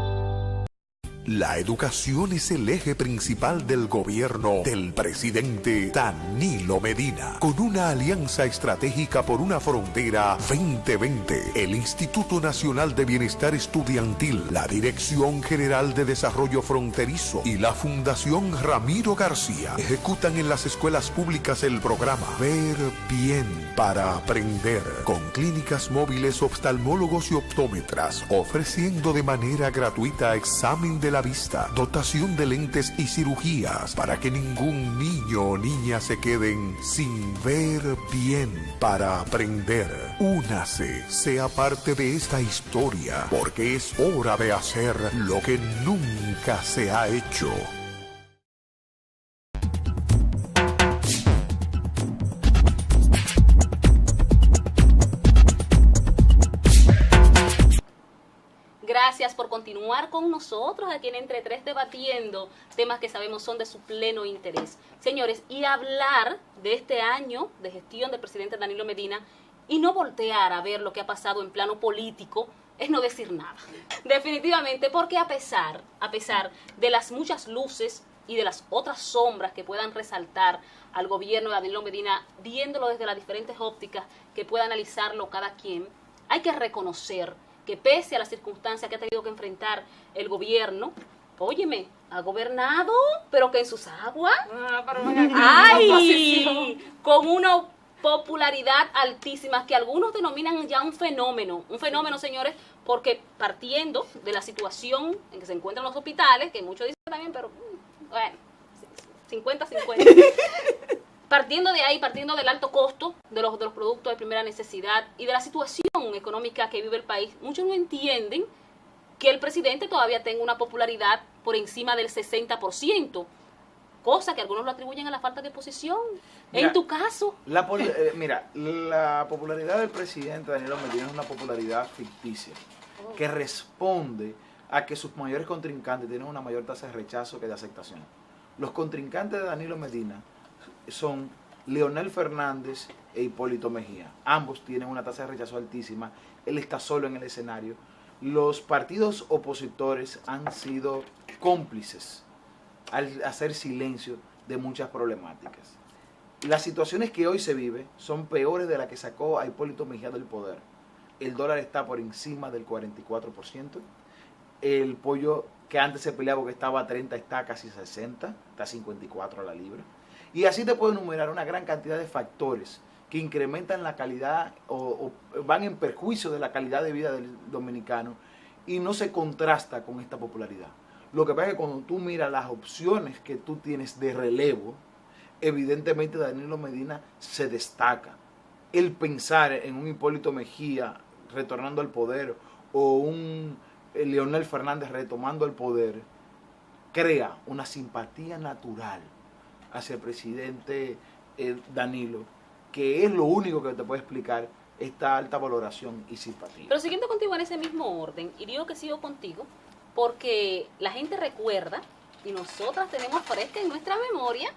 La educación es el eje principal del gobierno del presidente Danilo Medina. Con una alianza estratégica por una frontera 2020, el Instituto Nacional de Bienestar Estudiantil, la Dirección General de Desarrollo Fronterizo y la Fundación Ramiro García ejecutan en las escuelas públicas el programa Ver Bien para Aprender, con clínicas móviles, oftalmólogos y optómetras, ofreciendo de manera gratuita examen de la vista, dotación de lentes y cirugías para que ningún niño o niña se queden sin ver bien para aprender. Únase, sea parte de esta historia, porque es hora de hacer lo que nunca se ha hecho. Gracias por continuar con nosotros aquí en Entre Tres debatiendo temas que sabemos son de su pleno interés. Señores, y hablar de este año de gestión del presidente Danilo Medina y no voltear a ver lo que ha pasado en plano político es no decir nada. Definitivamente, porque a pesar de las muchas luces y de las otras sombras que puedan resaltar al gobierno de Danilo Medina, viéndolo desde las diferentes ópticas que pueda analizarlo cada quien, hay que reconocer que pese a las circunstancias que ha tenido que enfrentar el gobierno, óyeme, ha gobernado, pero que en sus aguas, ¡ay! Con una popularidad altísima que algunos denominan ya un fenómeno, señores, porque partiendo de la situación en que se encuentran los hospitales, que muchos dicen también, pero bueno, 50-50. Partiendo de ahí, partiendo del alto costo de los productos de primera necesidad y de la situación económica que vive el país, muchos no entienden que el presidente todavía tenga una popularidad por encima del 60%, cosa que algunos lo atribuyen a la falta de oposición. Mira, en tu caso. La popularidad del presidente Danilo Medina es una popularidad ficticia, que responde a que sus mayores contrincantes tienen una mayor tasa de rechazo que de aceptación. Los contrincantes de Danilo Medina son Leonel Fernández e Hipólito Mejía. Ambos tienen una tasa de rechazo altísima. Él está solo en el escenario. Los partidos opositores han sido cómplices al hacer silencio de muchas problemáticas. Las situaciones que hoy se viven son peores de las que sacó a Hipólito Mejía del poder. El dólar está por encima del 44%. El pollo que antes se peleaba porque estaba a 30 está casi 60, está a 54 a la libra. Y así te puedo enumerar una gran cantidad de factores que incrementan la calidad o van en perjuicio de la calidad de vida del dominicano y no se contrasta con esta popularidad. Lo que pasa es que cuando tú miras las opciones que tú tienes de relevo, evidentemente Danilo Medina se destaca. El pensar en un Hipólito Mejía retornando al poder o un Leonel Fernández retomando el poder crea una simpatía natural hacia el presidente Danilo, que es lo único que te puede explicar esta alta valoración y simpatía. Pero siguiendo contigo en ese mismo orden, y digo que sigo contigo, porque la gente recuerda, y nosotras tenemos fresca en nuestra memoria,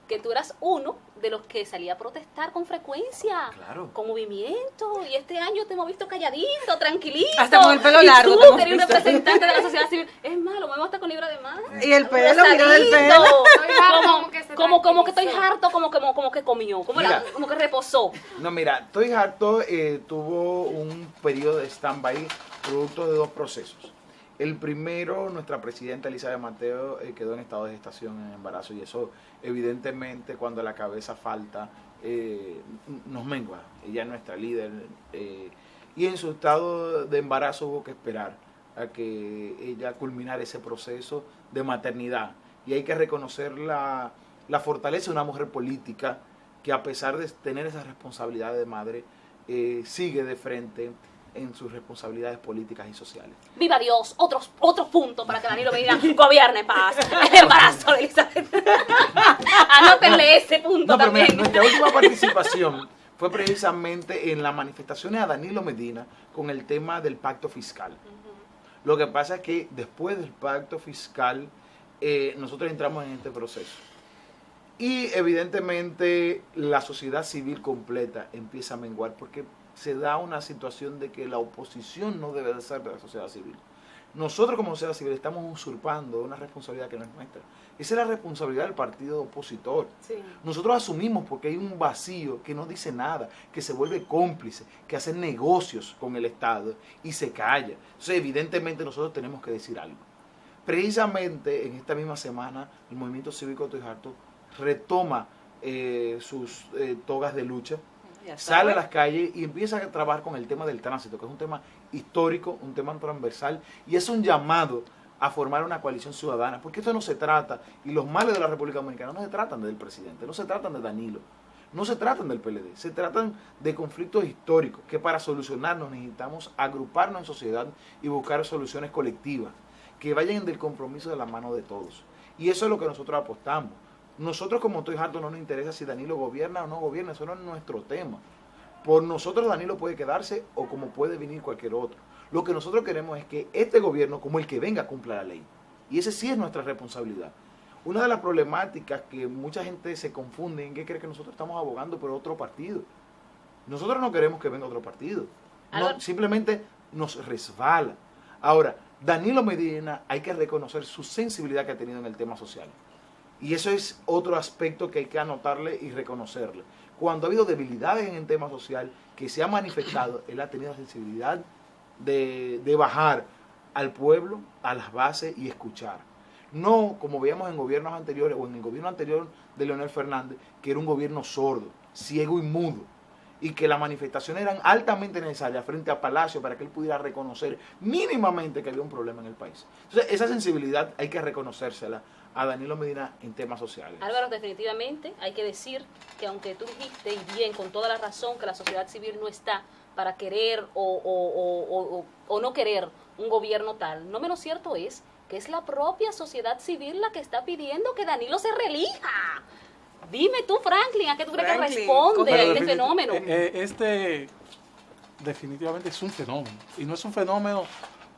que tú eras uno de los que salía a protestar con frecuencia, claro, con movimiento, y este año te hemos visto calladito, tranquilito. Hasta con el pelo largo. Y tú, que eres un representante de la sociedad civil. Es más, lo movemos hasta con libra de más. Y el pelo, mira el pelo. Como que estoy harto, como que comió, como que reposó. No, mira, estoy harto tuvo un periodo de stand-by producto de dos procesos. El primero, nuestra presidenta Elizabeth Mateo quedó en estado de gestación en embarazo y eso evidentemente cuando la cabeza falta nos mengua. Ella es nuestra líder y en su estado de embarazo hubo que esperar a que ella culminara ese proceso de maternidad. Y hay que reconocer la fortaleza de una mujer política que a pesar de tener esa responsabilidad de madre sigue de frente en sus responsabilidades políticas y sociales. ¡Viva Dios! Otro punto para que Danilo Medina gobierne paz. El embarazo de Elizabeth. Anótenle ese punto también. Mira, nuestra última participación fue precisamente en las manifestaciones a Danilo Medina con el tema del pacto fiscal. Lo que pasa es que después del pacto fiscal nosotros entramos en este proceso. Y evidentemente la sociedad civil completa empieza a menguar porque se da una situación de que la oposición no debe de ser de la sociedad civil. Nosotros como sociedad civil estamos usurpando una responsabilidad que no es nuestra. Esa es la responsabilidad del partido opositor. Sí. Nosotros asumimos porque hay un vacío que no dice nada, que se vuelve cómplice, que hace negocios con el Estado y se calla. Entonces evidentemente nosotros tenemos que decir algo. Precisamente en esta misma semana el Movimiento Cívico Estoy Harto retoma sus togas de lucha, sale a las calles y empieza a trabajar con el tema del tránsito, que es un tema histórico, un tema transversal, y es un llamado a formar una coalición ciudadana, porque esto no se trata, y los males de la República Dominicana no se tratan del presidente, no se tratan de Danilo, no se tratan del PLD, se tratan de conflictos históricos que para solucionarnos necesitamos agruparnos en sociedad y buscar soluciones colectivas que vayan del compromiso de la mano de todos. Y eso es lo que nosotros apostamos. Nosotros como Estoy Harto no nos interesa si Danilo gobierna o no gobierna, eso no es nuestro tema. Por nosotros Danilo puede quedarse o como puede venir cualquier otro. Lo que nosotros queremos es que este gobierno, como el que venga, cumpla la ley. Y ese sí es nuestra responsabilidad. Una de las problemáticas que mucha gente se confunde en que cree que nosotros estamos abogando por otro partido. Nosotros no queremos que venga otro partido. No, simplemente nos resbala. Ahora, Danilo Medina hay que reconocer su sensibilidad que ha tenido en el tema social. Y eso es otro aspecto que hay que anotarle y reconocerle. Cuando ha habido debilidades en el tema social que se ha manifestado, él ha tenido la sensibilidad de bajar al pueblo, a las bases y escuchar. No como veíamos en gobiernos anteriores o en el gobierno anterior de Leonel Fernández, que era un gobierno sordo, ciego y mudo, y que las manifestaciones eran altamente necesarias frente a Palacio para que él pudiera reconocer mínimamente que había un problema en el país. Entonces, esa sensibilidad hay que reconocérsela a Danilo Medina en temas sociales. Álvaro, definitivamente hay que decir que aunque tú dijiste, y bien, con toda la razón, que la sociedad civil no está para querer o no querer un gobierno tal, no menos cierto es que es la propia sociedad civil la que está pidiendo que Danilo se reelija. Dime tú, Franklin, ¿a qué tú crees que responde a este fenómeno? Este definitivamente es un fenómeno. Y no es un fenómeno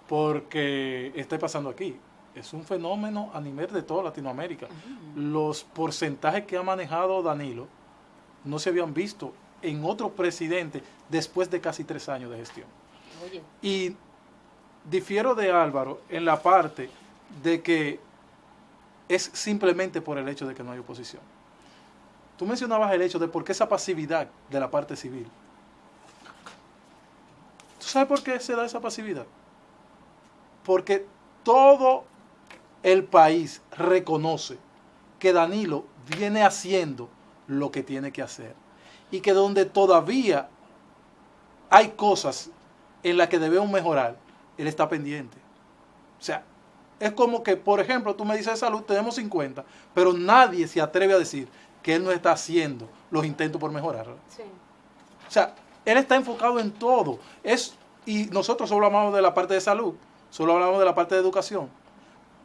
porque esté pasando aquí. Es un fenómeno a nivel de toda Latinoamérica. Los porcentajes que ha manejado Danilo no se habían visto en otro presidente después de casi 3 años de gestión. Oye. Y difiero de Álvaro en la parte de que es simplemente por el hecho de que no hay oposición. Tú mencionabas el hecho de por qué esa pasividad de la parte civil. ¿Tú sabes por qué se da esa pasividad? Porque todo el país reconoce que Danilo viene haciendo lo que tiene que hacer y que donde todavía hay cosas en las que debemos mejorar, él está pendiente. O sea, es como que, por ejemplo, tú me dices de salud, tenemos 50, pero nadie se atreve a decir que él no está haciendo los intentos por mejorarla. Sí. O sea, él está enfocado en todo. Y nosotros solo hablamos de la parte de salud, solo hablamos de la parte de educación,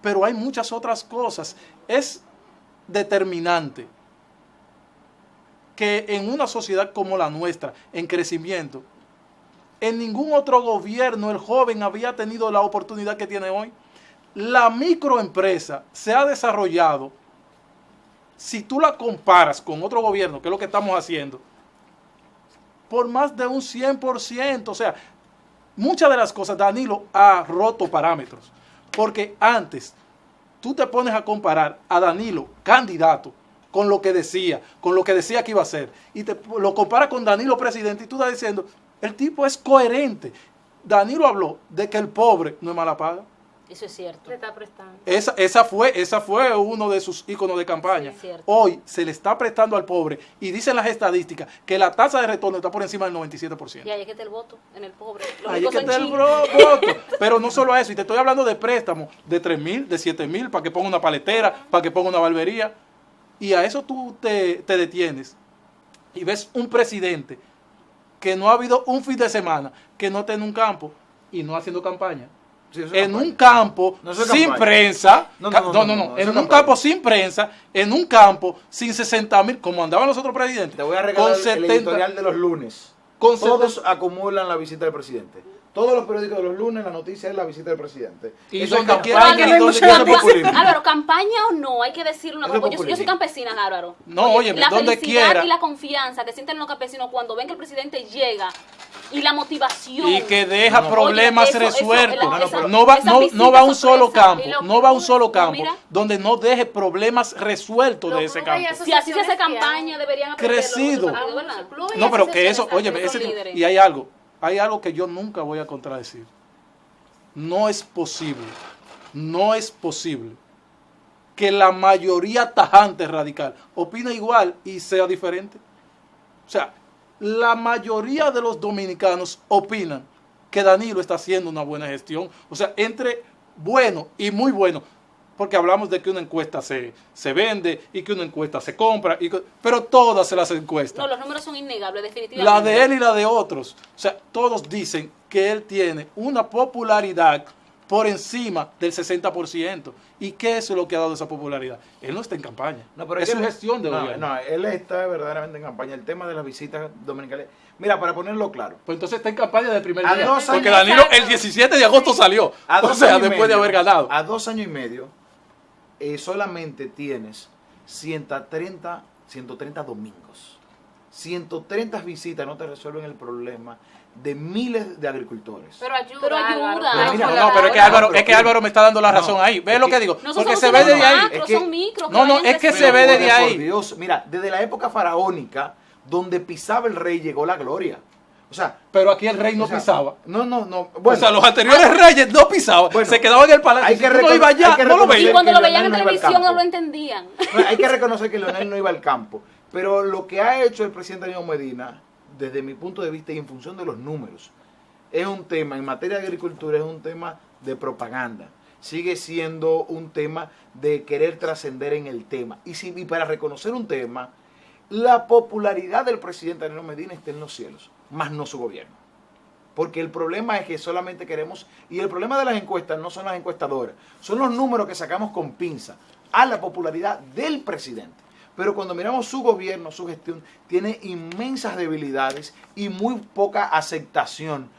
pero hay muchas otras cosas. Es determinante que en una sociedad como la nuestra, en crecimiento, en ningún otro gobierno el joven había tenido la oportunidad que tiene hoy. La microempresa se ha desarrollado, si tú la comparas con otro gobierno, que es lo que estamos haciendo, por más de un 100%. O sea, muchas de las cosas Danilo ha roto parámetros. Porque antes tú te pones a comparar a Danilo, candidato, con lo que decía que iba a hacer, y lo comparas con Danilo presidente, y tú estás diciendo, el tipo es coherente. Danilo habló de que el pobre no es mala paga. Eso es cierto. Le está prestando. Esa fue uno de sus íconos de campaña. Sí, hoy se le está prestando al pobre y dicen las estadísticas que la tasa de retorno está por encima del 97%. Y ahí es que está el voto en el pobre. Ahí es que está el voto. Pero no solo eso, y te estoy hablando de préstamos de 3,000, de 7,000 para que ponga una paletera, para que ponga una barbería. Y a eso tú te detienes y ves un presidente que no ha habido un fin de semana que no esté en un campo y no haciendo campaña. Sí, en un campo sin prensa, en un campo sin prensa, en un campo sin 60,000, como andaban los otros presidentes. Te voy a regalar el editorial de los lunes. Todos acumulan la visita del presidente. Todos los periódicos de los lunes, la noticia es la visita del presidente. Y eso donde es quiera. Álvaro, campaña o no, hay que decirlo una cosa. Yo soy campesina, Álvaro. No, oye, la donde felicidad quiera. Y la confianza que sienten los campesinos cuando ven que el presidente llega y la motivación. Y que deja problemas resueltos. No va a un solo campo, no va a un solo campo donde no deje problemas resueltos de ese campo. Si así se hace campaña, deberían aprenderlo. Crecido. No, pero que eso, oye, y hay algo que yo nunca voy a contradecir. No es posible que la mayoría tajante radical opine igual y sea diferente. O sea, la mayoría de los dominicanos opinan que Danilo está haciendo una buena gestión. O sea, entre bueno y muy bueno, porque hablamos de que una encuesta se vende y que una encuesta se compra, pero todas las encuestas, No, los números son innegables, definitivamente. la de él y la de otros, o sea, todos dicen que él tiene una popularidad por encima del 60%. ¿Y qué es lo que ha dado esa popularidad? Él no está en campaña, No, pero es su gestión de no, gobierno. No, él está verdaderamente en campaña. El tema de las visitas dominicales. Mira, para ponerlo claro. Pues entonces está en campaña del primer A día. 2 Porque años- Danilo el 17 de agosto salió. A O 2 sea, años y después de medio, haber ganado. A 2 años y medio, solamente tienes 130 domingos. 130 visitas no te resuelven el problema de miles de agricultores. Pero ayuda. Pero ayuda. Álvaro. Pero mira, No, pero es que Álvaro me está dando la razón ahí. ¿Ves lo que digo? No Porque son se ve solo desde ahí. macros, Es que- son micros. No, no, vayan es que se creciendo. ve desde Por ahí. Dios, mira, desde la época faraónica, donde pisaba el rey, llegó la gloria. O sea, Pero aquí el rey no o sea, pisaba. No. Bueno, O sea, los anteriores reyes no pisaban. Bueno, se quedaban en el palacio. hay que Si uno iba allá, hay que no lo reconocer Y veía. cuando que lo veían en Leonel no iba al televisión no campo. lo entendían. hay que reconocer que Leonel no iba al campo. Pero lo que ha hecho el presidente Danilo Medina, desde mi punto de vista y en función de los números, es un tema, en materia de agricultura, es un tema de propaganda. Sigue siendo un tema de querer trascender en el tema. Y para reconocer un tema, la popularidad del presidente Danilo Medina está en los cielos, más no su gobierno. Porque el problema es que solamente queremos, y el problema de las encuestas no son las encuestadoras, son los números que sacamos con pinza a la popularidad del presidente. Pero cuando miramos su gobierno, su gestión, tiene inmensas debilidades y muy poca aceptación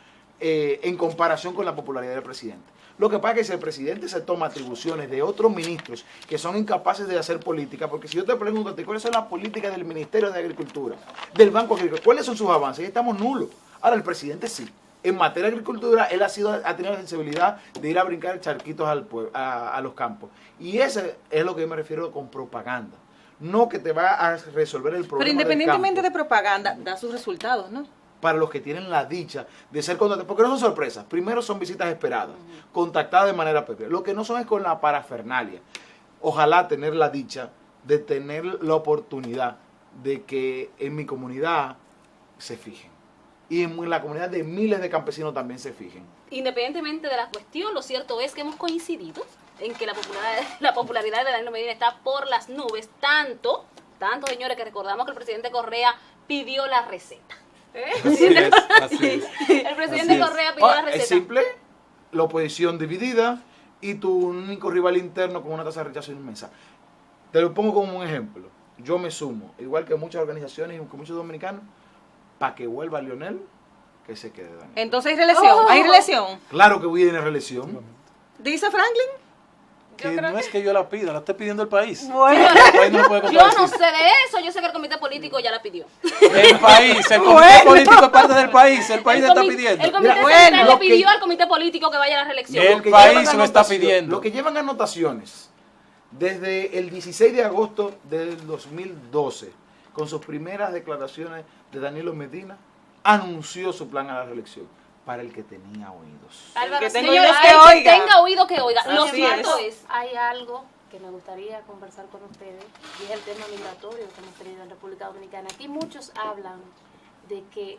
en comparación con la popularidad del presidente. Lo que pasa es que si el presidente se toma atribuciones de otros ministros que son incapaces de hacer política, porque si yo te pregunto, ¿cuáles son las políticas del Ministerio de Agricultura, del Banco Agrícola? ¿Cuáles son sus avances? Y estamos nulos. Ahora, el presidente sí. En materia de agricultura, él ha tenido la sensibilidad de ir a brincar charquitos a los campos. Y ese es lo que yo me refiero con propaganda. No que te va a resolver el problema. Pero independientemente del de propaganda, da sus resultados, ¿no? para los que tienen la dicha de ser contactados, porque no son sorpresas, primero son visitas esperadas, contactadas de manera previa, lo que no son es con la parafernalia. Ojalá tener la dicha de tener la oportunidad de que en mi comunidad se fijen, y en la comunidad de miles de campesinos también se fijen. Independientemente de la cuestión, lo cierto es que hemos coincidido en que la popularidad de Danilo Medina está por las nubes, tanto, señores, que recordamos que el presidente Correa pidió la receta. Así es. El presidente Así es. Correa pidió la receta. Es simple, la oposición dividida y tu único rival interno con una tasa de rechazo inmensa. Te lo pongo como un ejemplo. Yo me sumo, igual que muchas organizaciones y que muchos dominicanos, para que vuelva Leonel, que se quede Daniel. Entonces hay reelección, hay reelección. Claro que voy a ir en reelección. Dice Franklin. Que no es que yo la pida, la está pidiendo el país. Bueno. El país no lo puede Yo no contradecir. sé de eso, yo sé que el comité político ya la pidió. El país, el comité político es parte del país, el país le está pidiendo. El comité Mira, central lo le pidió que- al comité político que vaya a la reelección. El Lo que país llevan lo está anotación- pidiendo. Lo que llevan anotaciones desde el 16 de agosto del 2012, con sus primeras declaraciones de Danilo Medina, anunció su plan a la reelección para el que tenía oídos. Álvaro, que tenga señores, oídos que el que oiga. tenga oído que oiga. Lo Así cierto es. es, Hay algo que me gustaría conversar con ustedes y es el tema migratorio que hemos tenido en República Dominicana. Aquí muchos hablan de que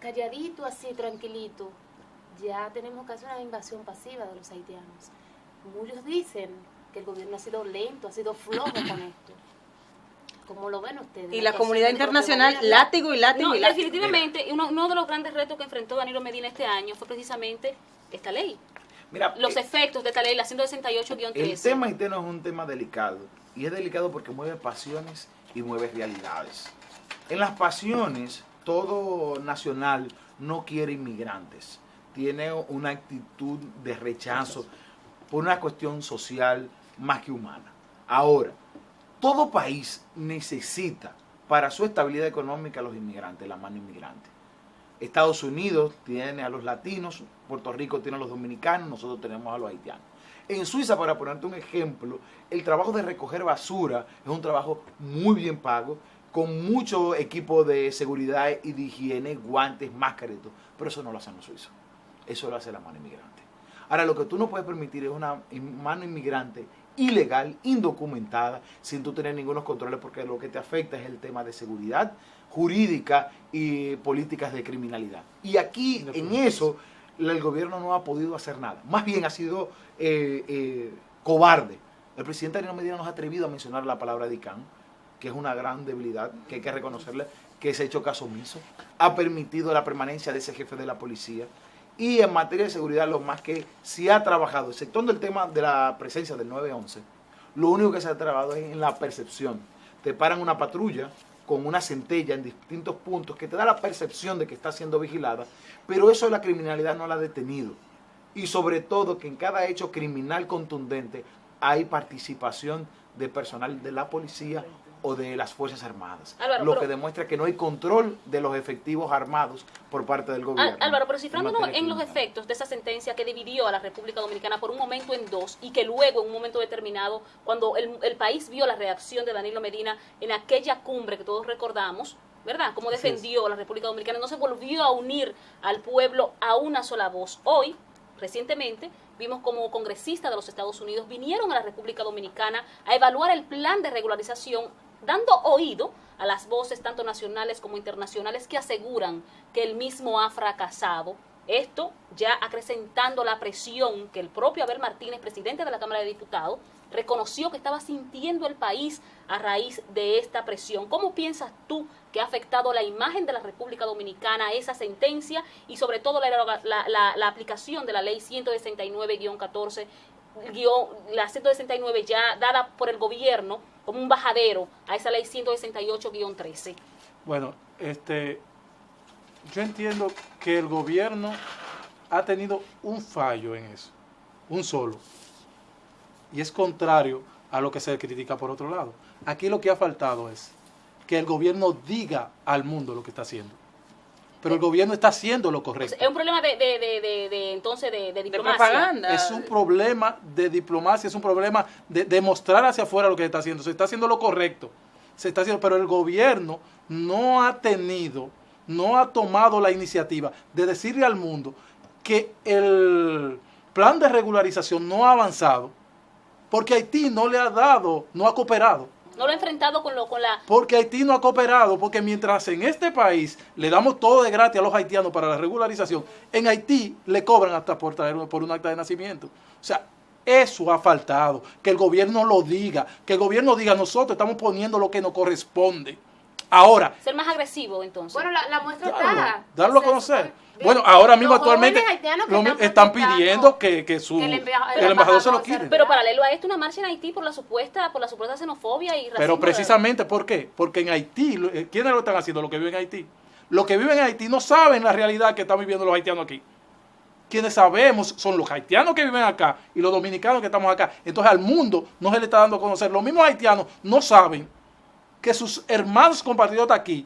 calladito, así, tranquilito, ya tenemos casi una invasión pasiva de los haitianos. Muchos dicen que el gobierno ha sido lento, ha sido flojo con esto. ¿Cómo lo ven ustedes? Y la comunidad internacional, látigo y látigo no, y látigo. definitivamente, uno de los grandes retos que enfrentó Danilo Medina este año fue precisamente esta ley. Mira, Los efectos de esta ley, la 168-13. el tema interno es un tema delicado, y es delicado porque mueve pasiones y mueve realidades. En las pasiones, todo nacional no quiere inmigrantes, tiene una actitud de rechazo por una cuestión social más que humana. Ahora, todo país necesita para su estabilidad económica a los inmigrantes, la mano inmigrante. Estados Unidos tiene a los latinos, Puerto Rico tiene a los dominicanos, nosotros tenemos a los haitianos. En Suiza, para ponerte un ejemplo, el trabajo de recoger basura es un trabajo muy bien pago, con mucho equipo de seguridad y de higiene, guantes, máscaras y todo. Pero eso no lo hacen los suizos, eso lo hace la mano inmigrante. Ahora, lo que tú no puedes permitir es una mano inmigrante ilegal, indocumentada, sin tú tener ningunos controles, porque lo que te afecta es el tema de seguridad jurídica y políticas de criminalidad. Y aquí, en eso, el gobierno no ha podido hacer nada. Más bien ha sido cobarde. El presidente Danilo Medina no ha atrevido a mencionar la palabra DICAN, que es una gran debilidad, que hay que reconocerle, que se ha hecho caso omiso. Ha permitido la permanencia de ese jefe de la policía. Y en materia de seguridad, lo más que sí ha trabajado, exceptuando el tema de la presencia del 911, lo único que se ha trabajado es en la percepción. Te paran una patrulla con una centella en distintos puntos que te da la percepción de que está siendo vigilada, pero eso la criminalidad no la ha detenido. Y sobre todo que en cada hecho criminal contundente hay participación de personal de la policía o de las Fuerzas Armadas, Álvaro, lo que demuestra que no hay control de los efectivos armados por parte del gobierno. Álvaro, pero cifrándonos en los efectos de esa sentencia que dividió a la República Dominicana por un momento en dos y que luego en un momento determinado, cuando el país vio la reacción de Danilo Medina en aquella cumbre que todos recordamos, ¿verdad? Cómo defendió a la República Dominicana, no se volvió a unir al pueblo a una sola voz. Hoy, recientemente, vimos como congresistas de los Estados Unidos vinieron a la República Dominicana a evaluar el plan de regularización, dando oído a las voces tanto nacionales como internacionales que aseguran que el mismo ha fracasado. Esto ya acrecentando la presión que el propio Abel Martínez, presidente de la Cámara de Diputados, reconoció que estaba sintiendo el país a raíz de esta presión. ¿Cómo piensas tú que ha afectado la imagen de la República Dominicana esa sentencia y sobre todo la aplicación de la ley 169-14, la 169 ya dada por el gobierno como un bajadero a esa ley 168-13? Bueno, yo entiendo que el gobierno ha tenido un fallo en eso, un solo, y es contrario a lo que se critica por otro lado. Aquí lo que ha faltado es que el gobierno diga al mundo lo que está haciendo, pero el gobierno está haciendo lo correcto. Es un problema entonces de diplomacia. Propaganda. Es un problema de diplomacia, es un problema de mostrar hacia afuera lo que se está haciendo. Se está haciendo lo correcto, se está haciendo, pero el gobierno no ha tomado la iniciativa de decirle al mundo que el plan de regularización no ha avanzado porque Haití no le ha dado, no ha cooperado. No lo ha enfrentado con la... Porque Haití no ha cooperado, porque mientras en este país le damos todo de gratis a los haitianos para la regularización, en Haití le cobran hasta por un acta de nacimiento. O sea, eso ha faltado, que el gobierno lo diga, que el gobierno diga, nosotros estamos poniendo lo que nos corresponde. Ahora... Ser más agresivo, entonces. Bueno, la muestra está. Darlo a conocer. Bueno, ahora mismo actualmente están pidiendo que el embajador se lo quite. Pero paralelo a esto, una marcha en Haití por la supuesta xenofobia y racismo. Pero precisamente, ¿por qué? Porque en Haití, ¿quiénes lo están haciendo? Los que viven en Haití. Los que viven en Haití no saben la realidad que están viviendo los haitianos aquí. Quienes sabemos son los haitianos que viven acá y los dominicanos que estamos acá. Entonces al mundo no se le está dando a conocer. Los mismos haitianos no saben que sus hermanos compatriotas aquí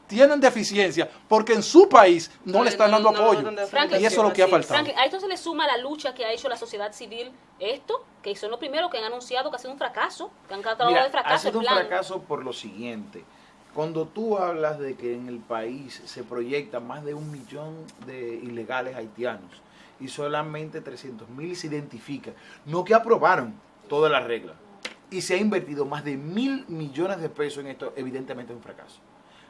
tienen deficiencia porque en su país no le están dando apoyo. Y eso es lo que ha faltado. Franklin, a esto se le suma la lucha que ha hecho la sociedad civil, que son los primeros que han anunciado que ha sido un fracaso, que han catalogado de fracaso. Ha sido un fracaso por lo siguiente. Cuando tú hablas de que en el país se proyectan más de 1 millón de ilegales haitianos y solamente 300.000 se identifican, no que aprobaron todas las reglas, y se ha invertido más de 1.000 millones de pesos en esto, evidentemente es un fracaso.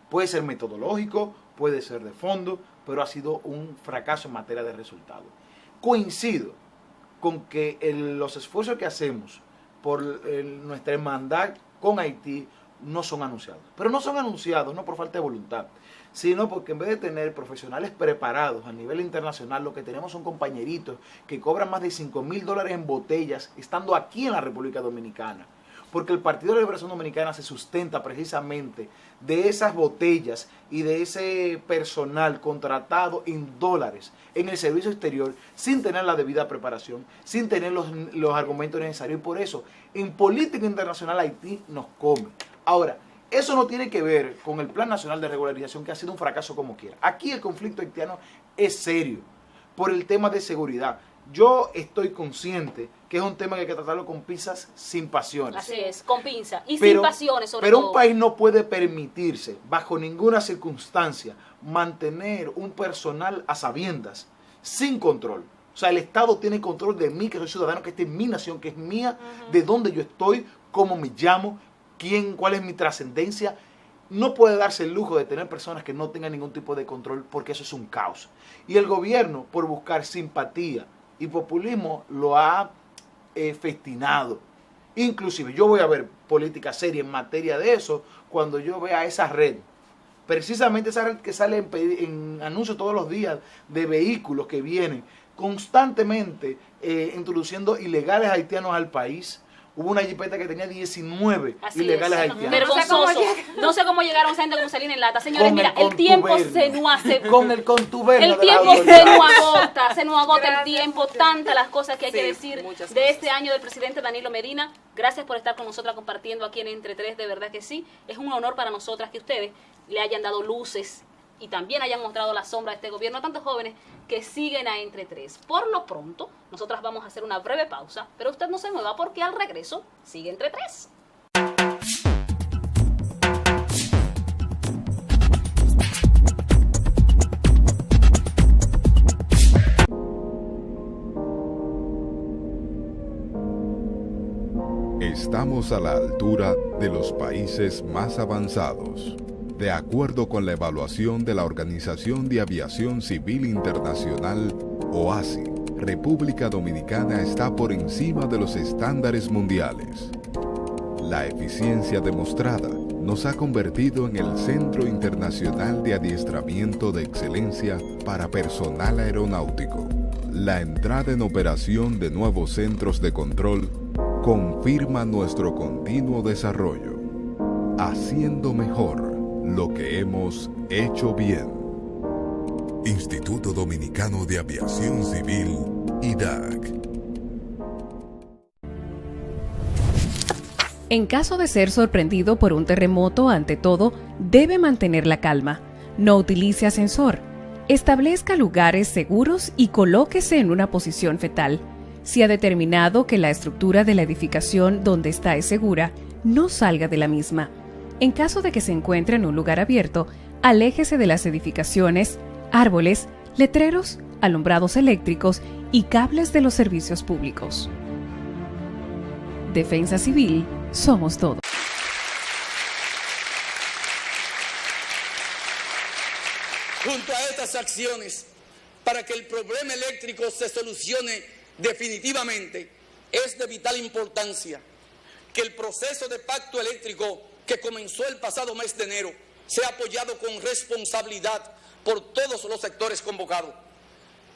Puede ser metodológico, puede ser de fondo, pero ha sido un fracaso en materia de resultados. Coincido con que los esfuerzos que hacemos por nuestra hermandad con Haití no son anunciados. Pero no son anunciados no por falta de voluntad, sino porque en vez de tener profesionales preparados a nivel internacional, lo que tenemos son compañeritos que cobran más de $5.000 en botellas estando aquí en la República Dominicana. Porque el Partido de la Liberación Dominicana se sustenta precisamente de esas botellas y de ese personal contratado en dólares en el servicio exterior sin tener la debida preparación, sin tener los argumentos necesarios. Y por eso, en política internacional, Haití nos come. Ahora, eso no tiene que ver con el Plan Nacional de Regularización, que ha sido un fracaso como quiera. Aquí el conflicto haitiano es serio por el tema de seguridad. Yo estoy consciente que es un tema que hay que tratarlo con pinzas sin pasiones. Así es, con pinzas y sin pasiones sobre todo. Pero un país no puede permitirse, bajo ninguna circunstancia, mantener un personal a sabiendas, sin control. O sea, el Estado tiene control de mí, que soy ciudadano, que esta es mi nación, que es mía, de dónde yo estoy, cómo me llamo, cuál es mi trascendencia. no puede darse el lujo de tener personas que no tengan ningún tipo de control, porque eso es un caos. Y el gobierno, por buscar simpatía y populismo, lo ha festinado. Inclusive yo voy a ver política seria en materia de eso cuando yo vea esa red. Precisamente esa red que sale en anuncios todos los días de vehículos que vienen constantemente introduciendo ilegales haitianos al país. Hubo una jipeta que tenía 19 ilegales haitianos. Vergonzoso. No sé cómo llegaron gente como Salina en lata. Señores, mira, el tiempo se nos hace. Con el contubernio. El tiempo se nos agota el tiempo. Tantas las cosas que hay que decir de este año del presidente Danilo Medina. Gracias por estar con nosotras compartiendo aquí en Entre Tres, de verdad que sí. Es un honor para nosotras que ustedes le hayan dado luces y también hayan mostrado la sombra de este gobierno a tantos jóvenes que siguen a Entre Tres. Por lo pronto, nosotras vamos a hacer una breve pausa, pero usted no se mueva porque al regreso sigue Entre Tres. Estamos a la altura de los países más avanzados. De acuerdo con la evaluación de la Organización de Aviación Civil Internacional, OASI, República Dominicana está por encima de los estándares mundiales. La eficiencia demostrada nos ha convertido en el Centro Internacional de Adiestramiento de Excelencia para Personal Aeronáutico. La entrada en operación de nuevos centros de control confirma nuestro continuo desarrollo, haciendo mejor lo que hemos hecho bien. Instituto Dominicano de Aviación Civil, IDAC. En caso de ser sorprendido por un terremoto, ante todo, debe mantener la calma. No utilice ascensor. Establezca lugares seguros y colóquese en una posición fetal. Si ha determinado que la estructura de la edificación donde está es segura, no salga de la misma. En caso de que se encuentre en un lugar abierto, aléjese de las edificaciones, árboles, letreros, alumbrados eléctricos y cables de los servicios públicos. Defensa Civil, somos todos. Junto a estas acciones, para que el problema eléctrico se solucione definitivamente, es de vital importancia que el proceso de pacto eléctrico que comenzó el pasado mes de enero sea apoyado con responsabilidad por todos los sectores convocados.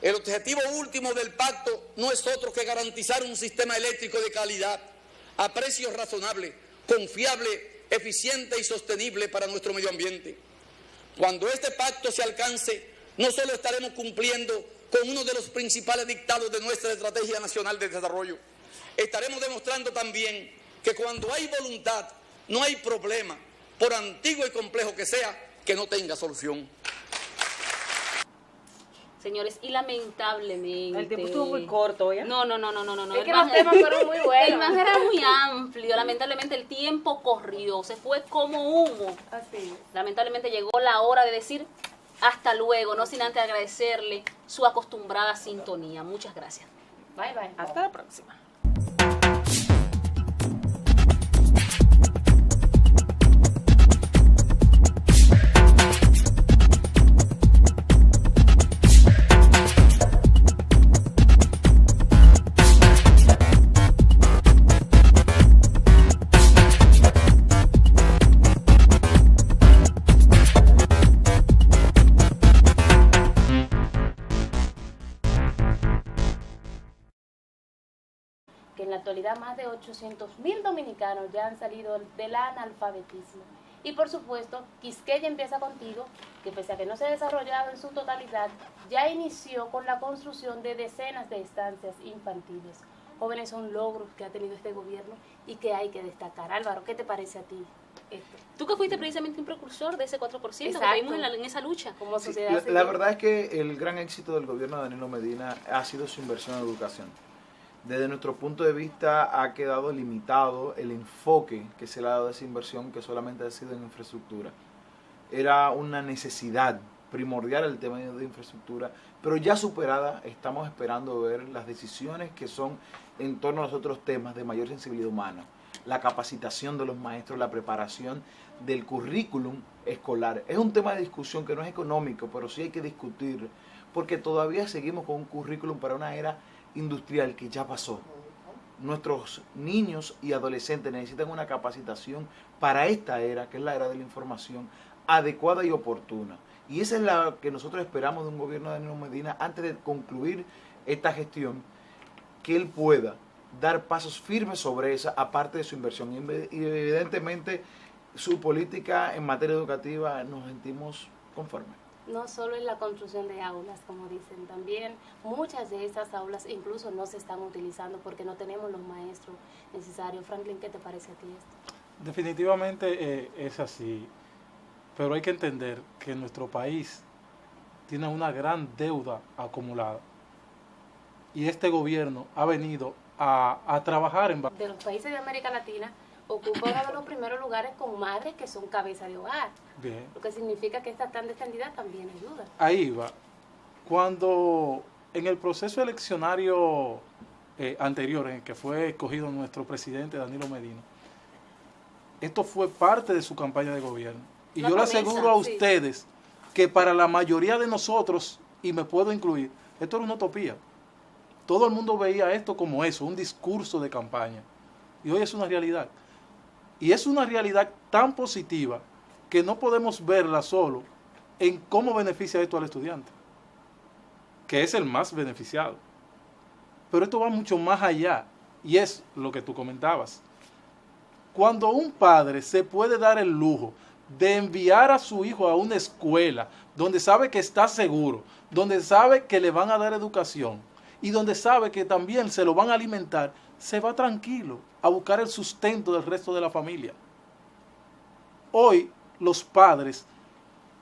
El objetivo último del pacto no es otro que garantizar un sistema eléctrico de calidad, a precios razonables, confiable, eficiente y sostenible para nuestro medio ambiente. Cuando este pacto se alcance, no solo estaremos cumpliendo con uno de los principales dictados de nuestra Estrategia Nacional de Desarrollo, estaremos demostrando también que cuando hay voluntad, no hay problema, por antiguo y complejo que sea, que no tenga solución. Señores, y lamentablemente... El tiempo estuvo muy corto, ¿ya? No. Es que los temas fueron muy buenos. El man era muy amplio. Lamentablemente el tiempo corrió, se fue como humo. Así. Lamentablemente llegó la hora de decir hasta luego, no sin antes agradecerle su acostumbrada sintonía. Muchas gracias. Bye, bye. Hasta la próxima. En la actualidad más de 800.000 dominicanos ya han salido del analfabetismo. Y por supuesto, Quisqueya Empieza Contigo, que pese a que no se ha desarrollado en su totalidad, ya inició con la construcción de decenas de estancias infantiles. Jóvenes, son logros que ha tenido este gobierno y que hay que destacar. Álvaro, ¿qué te parece a ti esto? Tú que fuiste precisamente un precursor de ese 4% Exacto. que vimos en esa lucha. Como Sí, sociedad la verdad es que el gran éxito del gobierno de Danilo Medina ha sido su inversión en educación. Desde nuestro punto de vista ha quedado limitado el enfoque que se le ha dado a esa inversión, que solamente ha sido en infraestructura. Era una necesidad primordial el tema de infraestructura, pero ya superada, estamos esperando ver las decisiones que son en torno a los otros temas de mayor sensibilidad humana. la capacitación de los maestros, la preparación del currículum escolar. Es un tema de discusión que no es económico, pero sí hay que discutir, porque todavía seguimos con un currículum para una era industrial que ya pasó. Nuestros niños y adolescentes necesitan una capacitación para esta era, que es la era de la información, adecuada y oportuna. Y esa es la que nosotros esperamos de un gobierno de Danilo Medina antes de concluir esta gestión, que él pueda dar pasos firmes sobre esa, aparte de su inversión. Y evidentemente su política en materia educativa nos sentimos conformes. No solo en la construcción de aulas, como dicen, también muchas de esas aulas incluso no se están utilizando porque no tenemos los maestros necesarios. Franklin, ¿qué te parece a ti esto? Definitivamente es así, pero hay que entender que nuestro país tiene una gran deuda acumulada y este gobierno ha venido a trabajar en... De los países de América Latina ocupa uno de los primeros lugares con madres que son cabeza de hogar. Bien. Lo que significa que esta tan extendida también ayuda. Ahí va. Cuando en el proceso eleccionario anterior, en el que fue escogido nuestro presidente Danilo Medina, esto fue parte de su campaña de gobierno. Y yo le aseguro a ustedes que para la mayoría de nosotros, y me puedo incluir, esto era una utopía. Todo el mundo veía esto como eso, un discurso de campaña. Y hoy es una realidad. Y es una realidad tan positiva que no podemos verla solo en cómo beneficia esto al estudiante, que es el más beneficiado. Pero esto va mucho más allá, y es lo que tú comentabas. Cuando un padre se puede dar el lujo de enviar a su hijo a una escuela donde sabe que está seguro, donde sabe que le van a dar educación y donde sabe que también se lo van a alimentar, se va tranquilo a buscar el sustento del resto de la familia. Hoy los padres,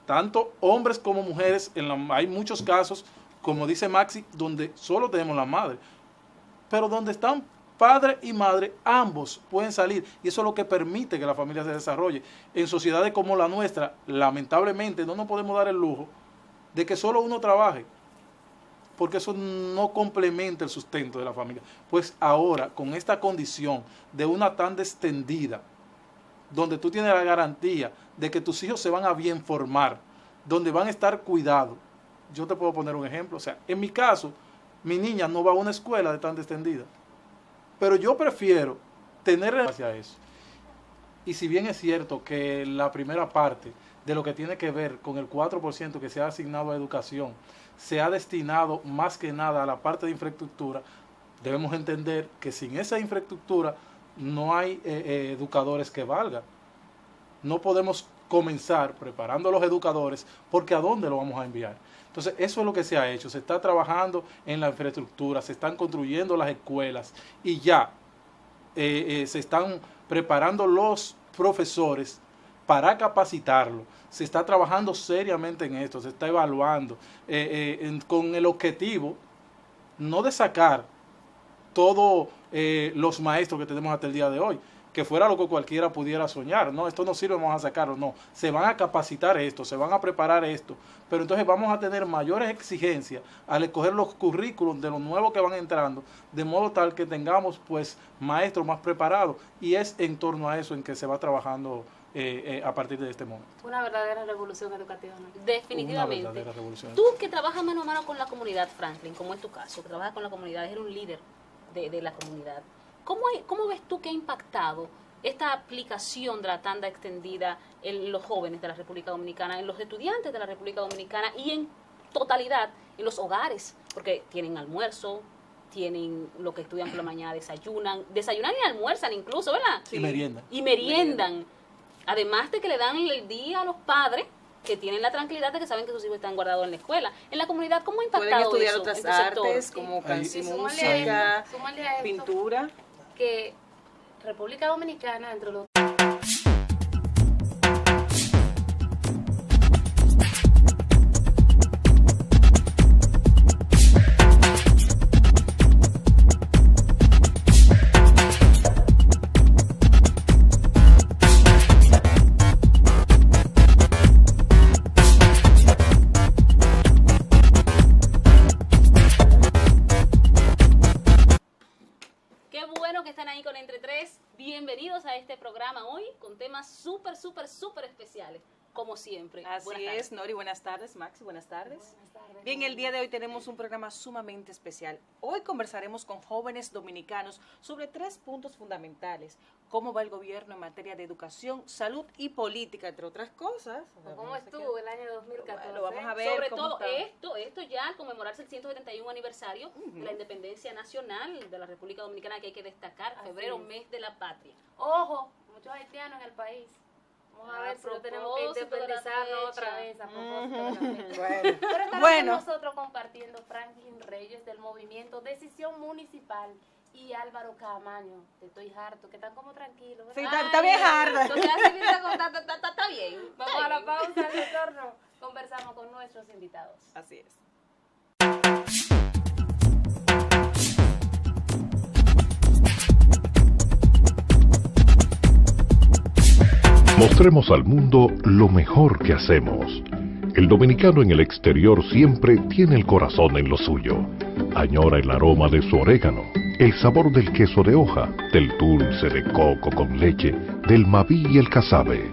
tanto hombres como mujeres, hay muchos casos, como dice Maxi, donde solo tenemos la madre, pero donde están padre y madre, ambos pueden salir, y eso es lo que permite que la familia se desarrolle. En sociedades como la nuestra, lamentablemente, no nos podemos dar el lujo de que solo uno trabaje, porque eso no complementa el sustento de la familia. Pues ahora, con esta condición de una tanda extendida, donde tú tienes la garantía de que tus hijos se van a bien formar, donde van a estar cuidados. Yo te puedo poner un ejemplo. O sea, en mi caso, mi niña no va a una escuela de tanda extendida, pero yo prefiero tener hacia eso. Y si bien es cierto que la primera parte de lo que tiene que ver con el 4% que se ha asignado a educación se ha destinado más que nada a la parte de infraestructura, debemos entender que sin esa infraestructura no hay educadores que valgan. No podemos comenzar preparando a los educadores porque ¿a dónde lo vamos a enviar? Entonces eso es lo que se ha hecho, se está trabajando en la infraestructura, se están construyendo las escuelas y ya se están preparando los profesores para capacitarlo. Se está trabajando seriamente en esto, se está evaluando con el objetivo no de sacar todos los maestros que tenemos hasta el día de hoy, que fuera lo que cualquiera pudiera soñar. No, esto no sirve, vamos a sacarlo. No, se van a capacitar esto, se van a preparar esto, pero entonces vamos a tener mayores exigencias al escoger los currículums de los nuevos que van entrando, de modo tal que tengamos pues maestros más preparados, y es en torno a eso en que se va trabajando a partir de este momento. Una verdadera revolución educativa, ¿no? Definitivamente. Una verdadera revolución. Tú que trabajas mano a mano con la comunidad, Franklin, como es tu caso, que trabajas con la comunidad, eres un líder de la comunidad. ¿Cómo ves tú que ha impactado esta aplicación de la tanda extendida en los jóvenes de la República Dominicana, en los estudiantes de la República Dominicana y en totalidad en los hogares? Porque tienen almuerzo, tienen lo que estudian por la mañana, desayunan y almuerzan incluso, ¿verdad? Sí. Y meriendan. Además de que le dan el día a los padres que tienen la tranquilidad de que saben que sus hijos están guardados en la escuela. En la comunidad, ¿cómo ha impactado pueden estudiar eso otras en tu artes sector? como canción, Súmale música, a esto, pintura. que República Dominicana, entre los bienvenidos a este programa hoy con temas súper especiales, como siempre. Así es, Nori, buenas tardes, Maxi, buenas tardes. Buenas tardes. Bien, el día de hoy tenemos un programa sumamente especial. Hoy conversaremos con jóvenes dominicanos sobre 3 puntos fundamentales. Cómo va el gobierno en materia de educación, salud y política, entre otras cosas. ¿Cómo estuvo el año 2014? Bueno, vamos a ver Sobre cómo todo está. esto ya al conmemorarse el 171 aniversario de la independencia nacional de la República Dominicana, que hay que destacar, febrero, mes de la patria. Ojo, muchos haitianos en el país. Vamos a ver si no tenemos que propósito de la independizarnos otra fecha. vez a propósito de la fecha. Bueno, Pero estará bueno. con nosotros compartiendo Franklin Reyes del movimiento Decisión Municipal y Álvaro Camaño. Te estoy harto, que están como tranquilos. Sí, ¿verdad? está bien harta. Lo que hace bien está bien. Vamos a la pausa, al retorno conversamos con nuestros invitados. Así es. Mostremos al mundo lo mejor que hacemos. El dominicano en el exterior siempre tiene el corazón en lo suyo. Añora el aroma de su orégano, el sabor del queso de hoja, del dulce de coco con leche, del Maví y el casabe.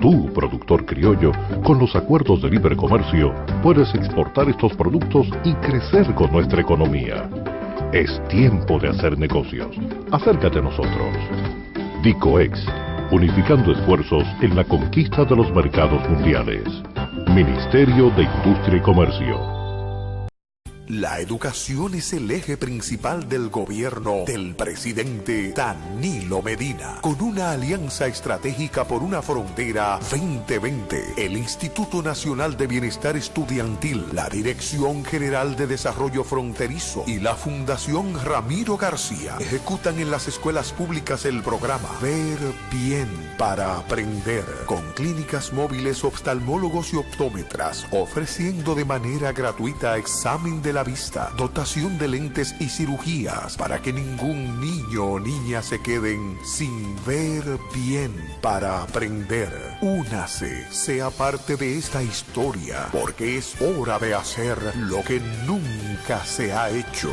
Tú, productor criollo, con los acuerdos de libre comercio, puedes exportar estos productos y crecer con nuestra economía. Es tiempo de hacer negocios. Acércate a nosotros. Dicoex, unificando esfuerzos en la conquista de los mercados mundiales. Ministerio de Industria y Comercio. La educación es el eje principal del gobierno del presidente Danilo Medina. Con una alianza estratégica por una frontera 2020, el Instituto Nacional de Bienestar Estudiantil, la Dirección General de Desarrollo Fronterizo y la Fundación Ramiro García ejecutan en las escuelas públicas el programa Ver Bien para Aprender, con clínicas móviles, oftalmólogos y optómetras, ofreciendo de manera gratuita examen de la vista, dotación de lentes y cirugías para que ningún niño o niña se queden sin ver bien para aprender. Únase, sea parte de esta historia, porque es hora de hacer lo que nunca se ha hecho.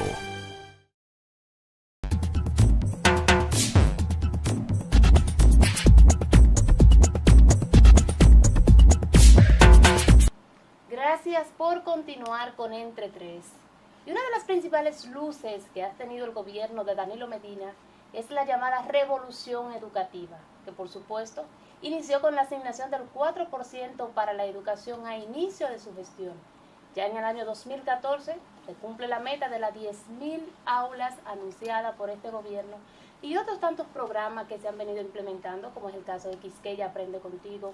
Gracias por continuar con Entre Tres. Y una de las principales luces que ha tenido el gobierno de Danilo Medina es la llamada revolución educativa, que por supuesto inició con la asignación del 4% para la educación a inicio de su gestión. Ya en el año 2014 se cumple la meta de las 10.000 aulas anunciada por este gobierno y otros tantos programas que se han venido implementando, como es el caso de Quisqueya Aprende Contigo,